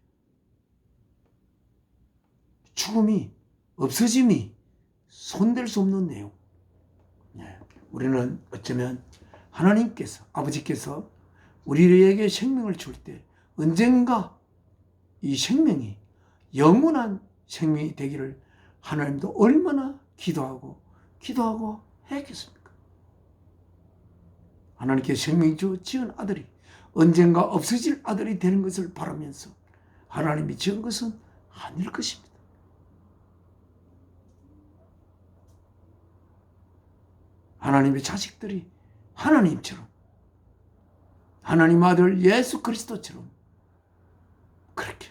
죽음이, 없어짐이 손댈 수 없는 내용. 우리는 어쩌면 하나님께서, 아버지께서 우리에게 생명을 줄 때 언젠가 이 생명이 영원한 생명이 되기를 하나님도 얼마나 기도하고 했겠습니까? 하나님께서 생명 지은 아들이 언젠가 없어질 아들이 되는 것을 바라면서 하나님이 지은 것은 아닐 것입니다. 하나님의 자식들이 하나님처럼, 하나님 아들 예수 그리스도처럼 그렇게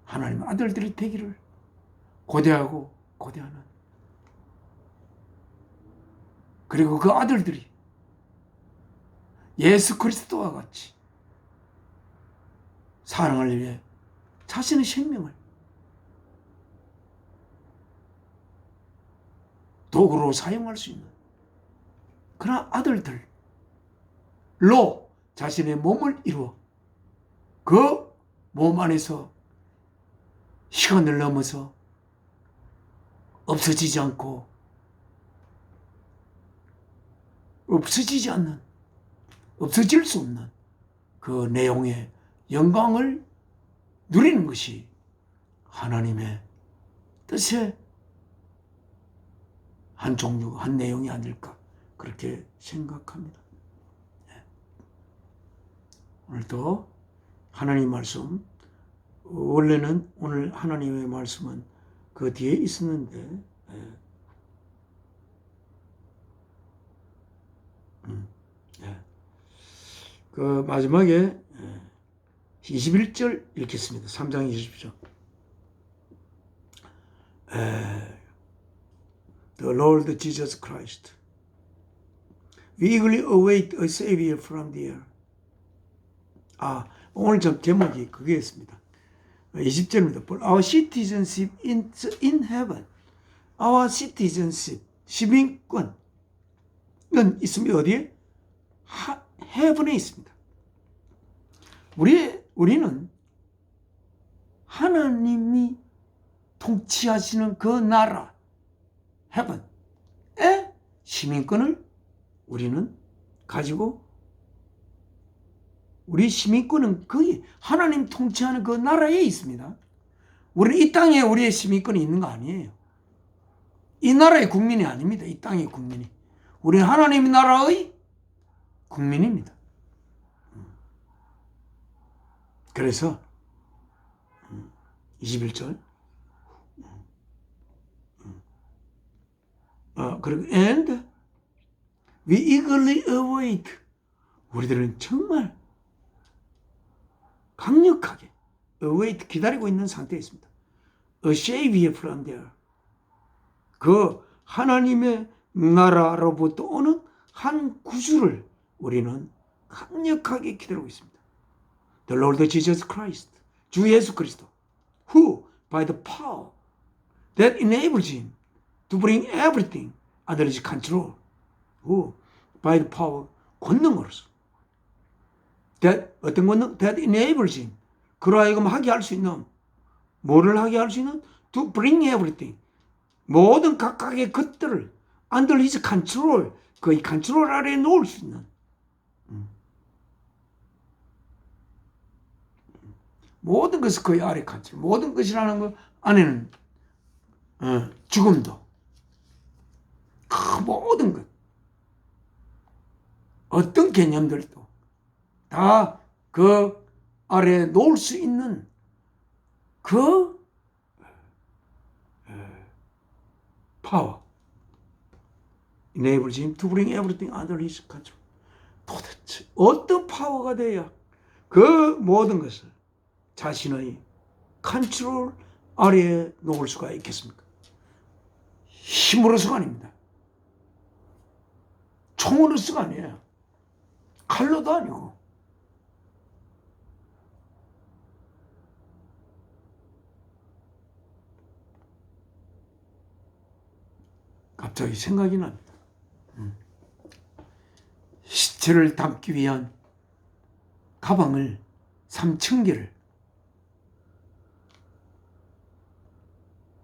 하나님 아들들이 되기를 고대하는, 그리고 그 아들들이 예수 그리스도와 같이 사랑을 위해 자신의 생명을 도구로 사용할 수 있는 그런 아들들로 자신의 몸을 이루어 그 몸 안에서 시간을 넘어서 없어지지 않고 없어지지 않는, 없어질 수 없는 그 내용의 영광을 누리는 것이 하나님의 뜻의 한 종류, 한 내용이 아닐까, 그렇게 생각합니다. 오늘도 하나님 말씀, 원래는 오늘 하나님의 말씀은 그 뒤에 있었는데 그 마지막에 21절 읽겠습니다. 3장 20절. The Lord Jesus Christ, we eagerly await a Savior from the earth. 오늘 좀 제목이 그게였습니다. 20절입니다. For our citizenship in heaven. Our citizenship, 시민권은 있습니다. 어디에? heaven에 있습니다. 우리는 하나님이 통치하시는 그 나라, heaven의 시민권을 우리는 가지고, 우리 시민권은 거기 하나님 통치하는 그 나라에 있습니다. 우리는 이 땅에 우리의 시민권이 있는 거 아니에요. 이 나라의 국민이 아닙니다. 이 땅의 국민이. 우리는 하나님 나라의 국민입니다. 그래서 21절 그리고 and we eagerly await, 우리들은 정말 강력하게 await, 기다리고 있는 상태에 있습니다. A savior from there, 그 하나님의 나라로부터 오는 한 구주를 우리는 강력하게 기다리고 있습니다. The Lord Jesus Christ, 주 예수 그리스도, who by the power that enables him to bring everything under his control, who by the power, 권능으로서, that, 어떤 권능? That enables him, 그로 하여금 하게 할 수 있는, 뭐를 하게 할 수 있는? To bring everything, 모든 각각의 것들을 under his control, 그의 컨트롤 아래에 놓을 수 있는, 모든 것을 그의 아래 컨트롤, 모든 것이라는 것 안에는 죽음도, 모든 것, 어떤 개념들도 다 그 아래에 놓을 수 있는 그 파워, enables him to bring everything under his control. 도대체 어떤 파워가 돼야 그 모든 것을 자신의 컨트롤 아래에 놓을 수가 있겠습니까? 힘으로서가 아닙니다. 총으로서가 아니에요. 칼로도 아니고. 갑자기 생각이 납니다. 시체를 담기 위한 가방을 3,000개를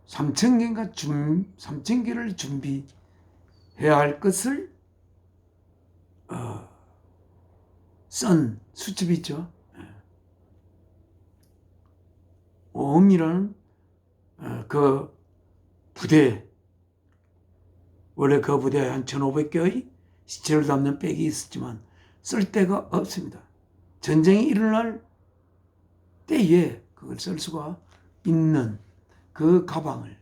3,000개를 준비해야 할 것을 쓴 수첩이 있죠. 오음이라는 그 부대, 원래 그 부대에 한 1,500개의 시체를 담는 백이 있었지만 쓸 데가 없습니다. 전쟁이 일어날 때에 그걸 쓸 수가 있는 그 가방을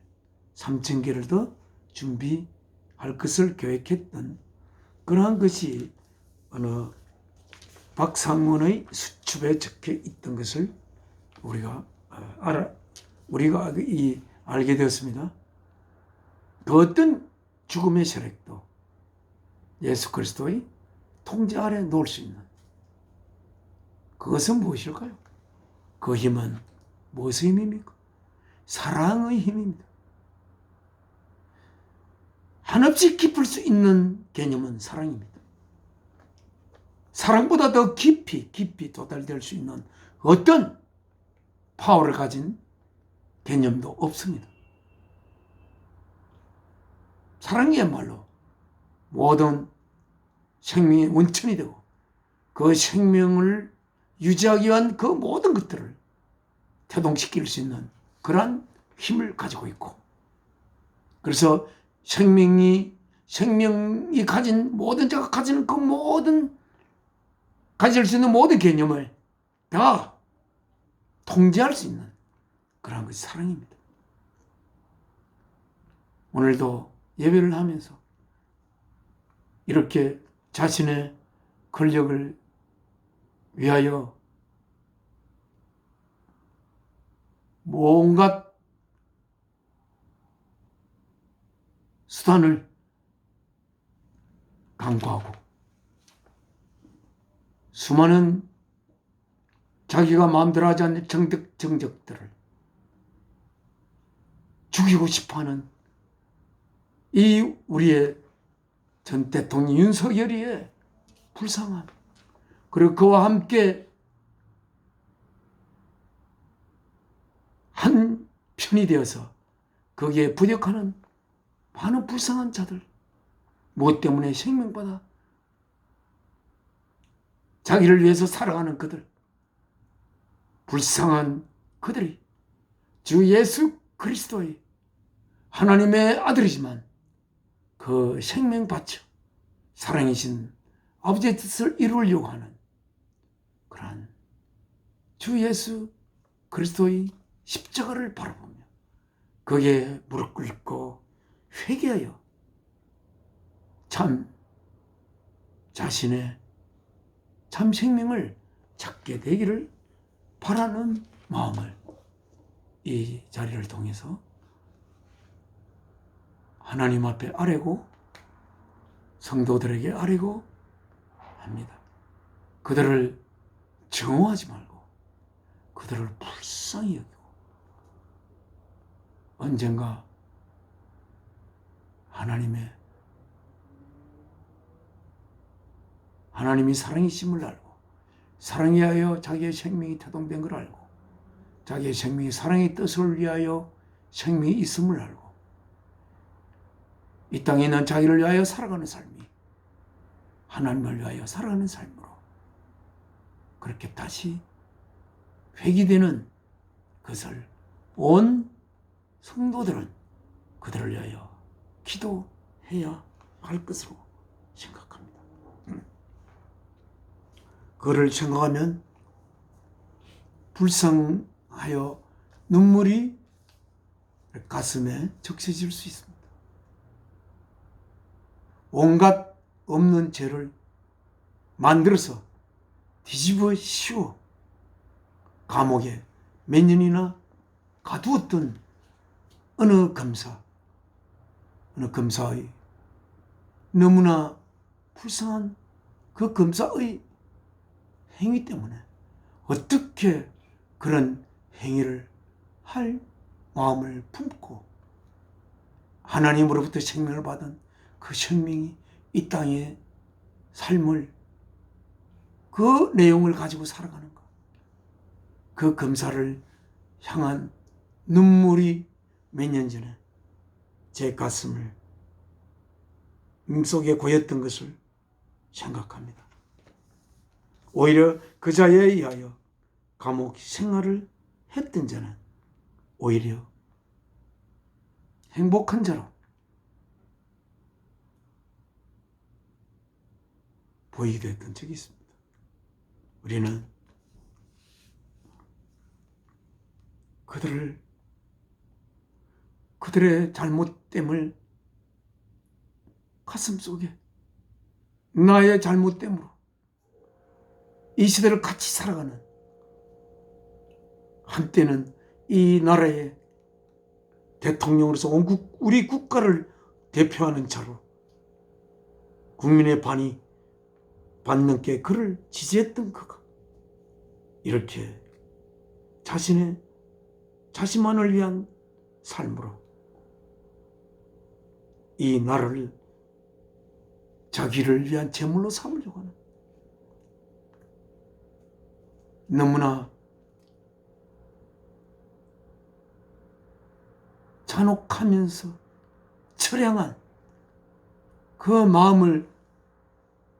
3,000개를 더 준비할 것을 계획했던 그러한 것이 어느 박상문의 수첩에 적혀 있던 것을 우리가 알게 되었습니다. 그 어떤 죽음의 세력도 예수 그리스도의 통제 아래 놓을 수 있는 그것은 무엇일까요? 그 힘은 무엇의 힘입니까? 사랑의 힘입니다. 한없이 깊을 수 있는 개념은 사랑입니다. 사랑보다 더 깊이 도달될 수 있는 어떤 파워를 가진 개념도 없습니다. 사랑이야말로 모든 생명의 원천이 되고 그 생명을 유지하기 위한 그 모든 것들을 태동시킬 수 있는 그러한 힘을 가지고 있고, 그래서 생명이 생명이 가진 모든 자가 가지는 그 모든 가질 수 있는 모든 개념을 다 통제할 수 있는 그런 것이 사랑입니다. 오늘도 예배를 하면서 이렇게 자신의 권력을 위하여 온갖 수단을 강구하고 수많은 자기가 마음대로 하지 않는 정적들을 죽이고 싶어하는 이 우리의 전 대통령 윤석열이의 불쌍함, 그리고 그와 함께 한 편이 되어서 거기에 부역하는 많은 불쌍한 자들, 무엇 때문에 생명보다 자기를 위해서 살아가는 그들, 불쌍한 그들이 주 예수 그리스도의 하나님의 아들이지만 그 생명 바쳐 사랑이신 아버지의 뜻을 이루려고 하는 그러한 주 예수 그리스도의 십자가를 바라보며 거기에 무릎 꿇고 회개하여 참 자신의 참 생명을 찾게 되기를 바라는 마음을 이 자리를 통해서 하나님 앞에 아뢰고 성도들에게 아뢰고 합니다. 그들을 정오하지 말고 그들을 불쌍히 여기고 언젠가 하나님이 사랑이심을 알고 사랑에 하여 자기의 생명이 태동된 걸 알고 자기의 생명이 사랑의 뜻을 위하여 생명이 있음을 알고 이 땅에 있는 자기를 위하여 살아가는 삶이 하나님을 위하여 살아가는 삶으로 그렇게 다시 회귀되는 것을 온 성도들은 그들을 위하여 기도해야 할 것으로 생각합니다. 그를 생각하면 불쌍하여 눈물이 가슴에 적셔질 수 있습니다. 온갖 없는 죄를 만들어서 뒤집어 씌워 감옥에 몇 년이나 가두었던 어느 검사의 너무나 불쌍한 그 검사의 행위 때문에 어떻게 그런 행위를 할 마음을 품고 하나님으로부터 생명을 받은 그 생명이 이 땅의 삶을 그 내용을 가지고 살아가는가. 그 검사를 향한 눈물이 몇 년 전에 제 가슴을 속에 고였던 것을 생각합니다. 오히려 그 자에 의하여 감옥 생활을 했던 자는 오히려 행복한 자로 보이게 됐던 적이 있습니다. 우리는 그들의 잘못됨을 가슴속에 나의 잘못됨으로 이 시대를 같이 살아가는 한때는 이 나라의 대통령으로서 우리 국가를 대표하는 자로 국민의 반 넘게 그를 지지했던 그가 이렇게 자신만을 위한 삶으로 이 나라를 자기를 위한 제물로 삼으려고 하는 너무나 잔혹하면서 처량한 그 마음을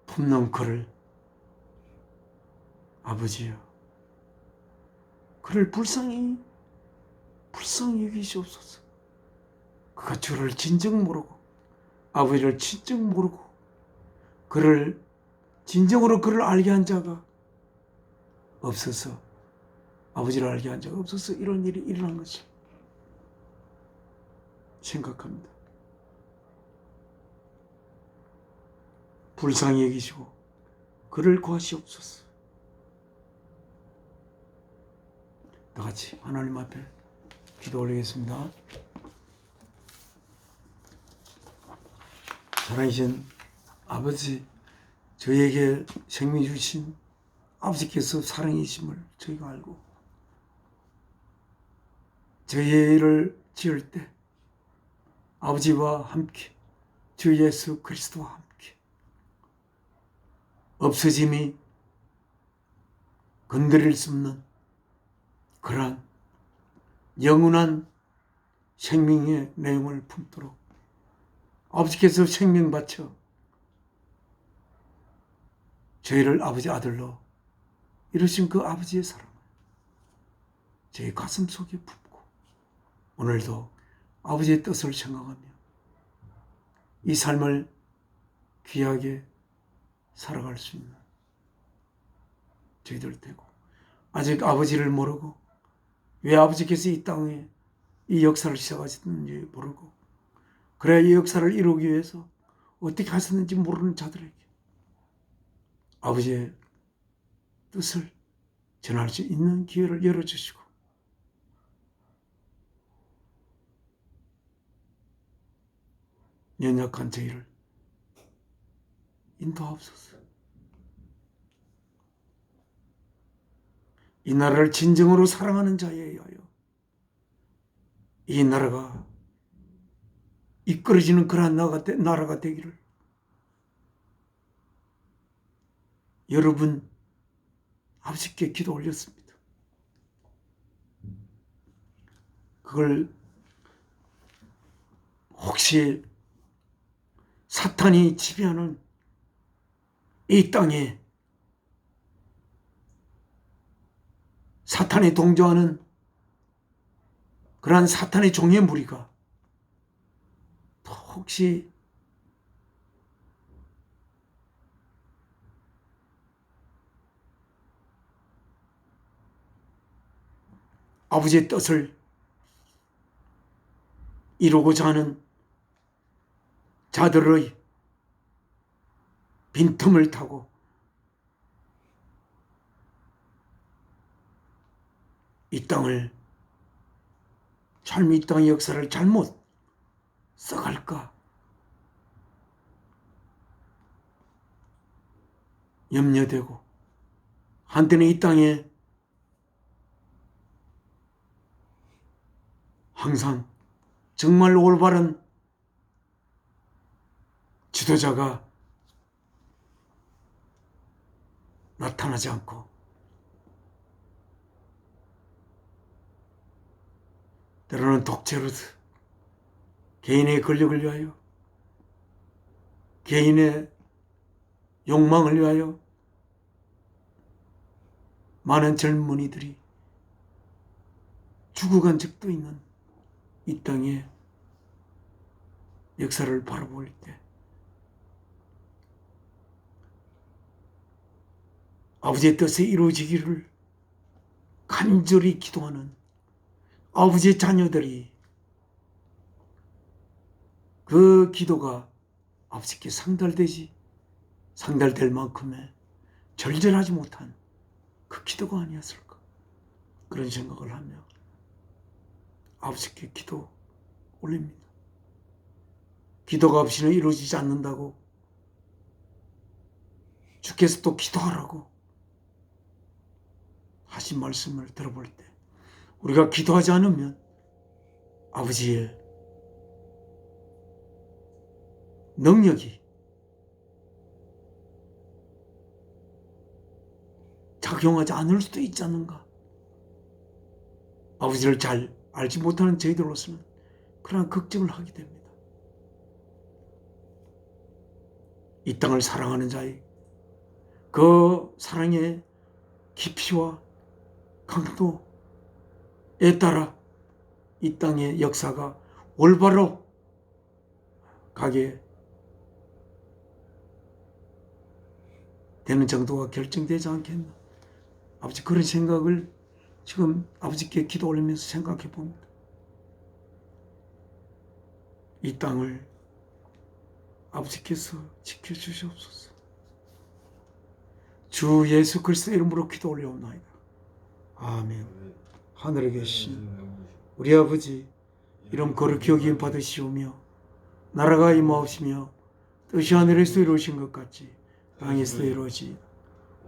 품는 그를 아버지여 그를 불쌍히 여기시옵소서. 그가 주를 진정 모르고 아버지를 진정 모르고 그를 진정으로 그를 알게 한 자가 없어서, 아버지를 알게 한 자가 없어서 이런 일이 일어난 것이 심각합니다. 불쌍히 여기시고 그를 구하시옵소서. 다 같이 하나님 앞에 기도 올리겠습니다. 사랑하신 아버지, 저희에게 생명 주신 아버지께서 사랑이심을 저희가 알고 저희를 지을 때 아버지와 함께 주 예수 그리스도와 함께 없어짐이 건드릴 수 없는 그러한 영원한 생명의 내용을 품도록 아버지께서 생명 바쳐 저희를 아버지 아들로 이루신 그 아버지의 사랑을 저희 가슴 속에 품고 오늘도 아버지의 뜻을 생각하며 이 삶을 귀하게 살아갈 수 있는 저희들 되고, 아직 아버지를 모르고 왜 아버지께서 이 땅에 이 역사를 시작하셨는지 모르고 그래야 이 역사를 이루기 위해서 어떻게 하셨는지 모르는 자들에게 아버지의 뜻을 전할 수 있는 기회를 열어주시고 연약한 저희를 인도하옵소서. 이 나라를 진정으로 사랑하는 자에 의하여 이 나라가 이끌어지는 그러한 나라가 되기를 여러분 아버지께 기도 올렸습니다. 그걸 혹시 사탄이 지배하는 이 땅에 사탄이 동조하는 그러한 사탄의 종의 무리가 혹시 아버지의 뜻을 이루고자 하는 자들의 빈틈을 타고 이 땅을 이 땅의 역사를 잘못 써갈까 염려되고, 한때는 이 땅에 항상 정말 올바른 지도자가 나타나지 않고 때로는 독재로 개인의 권력을 위하여, 개인의 욕망을 위하여 많은 젊은이들이 죽어간 적도 있는 이 땅의 역사를 바라볼 때 아버지의 뜻이 이루어지기를 간절히 기도하는 아버지의 자녀들이 그 기도가 아버지께 상달될 만큼의 절절하지 못한 그 기도가 아니었을까, 그런 생각을 하며 아버지께 기도 올립니다. 기도가 없이는 이루어지지 않는다고 주께서 또 기도하라고 하신 말씀을 들어볼 때 우리가 기도하지 않으면 아버지의 능력이 작용하지 않을 수도 있지 않는가. 아버지를 잘 알지 못하는 저희들로서는 그러한 걱정을 하게 됩니다. 이 땅을 사랑하는 자의 그 사랑의 깊이와 강도에 따라 이 땅의 역사가 올바로 가게 되는 정도가 결정되지 않겠나. 아버지 그런 생각을 지금 아버지께 기도 올리면서 생각해 봅니다. 이 땅을 아버지께서 지켜주시옵소서. 주 예수 그리스도의 이름으로 기도 올려옵나이다. 아멘. 하늘에 계신 우리 아버지 이름 거룩히 여김 받으시오며 나라가 임하옵시며 뜻이 하늘에서 이루어진 것 같이 땅에서도 이루어지이다.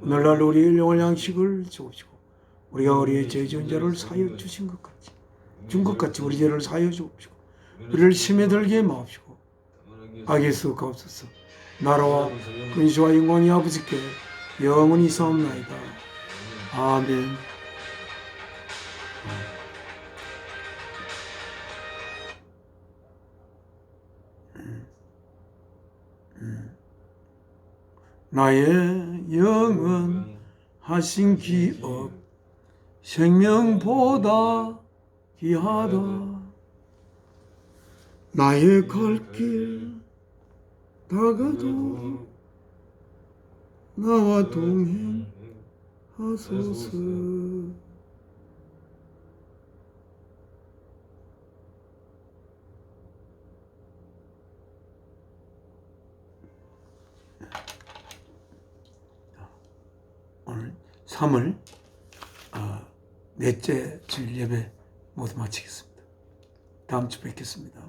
오늘날 우리의 일용할 양식을 주옵시고 우리가 우리의 죄 지은 자를 사하여 주신 것 같이 준 것 같이 우리 죄를 사하여 주옵시고 우리를 심에 들게 마옵시고 악에서 가옵소서. 나라와 근시와 영광이 아버지께 영원히 사옵나이다. 아멘. 나의 영은 하신 기업 생명보다 귀하다. 나의 갈 길 다가도 나와 동행하소서. 오늘 3월 넷째 주일 예배 모두 마치겠습니다. 다음 주 뵙겠습니다.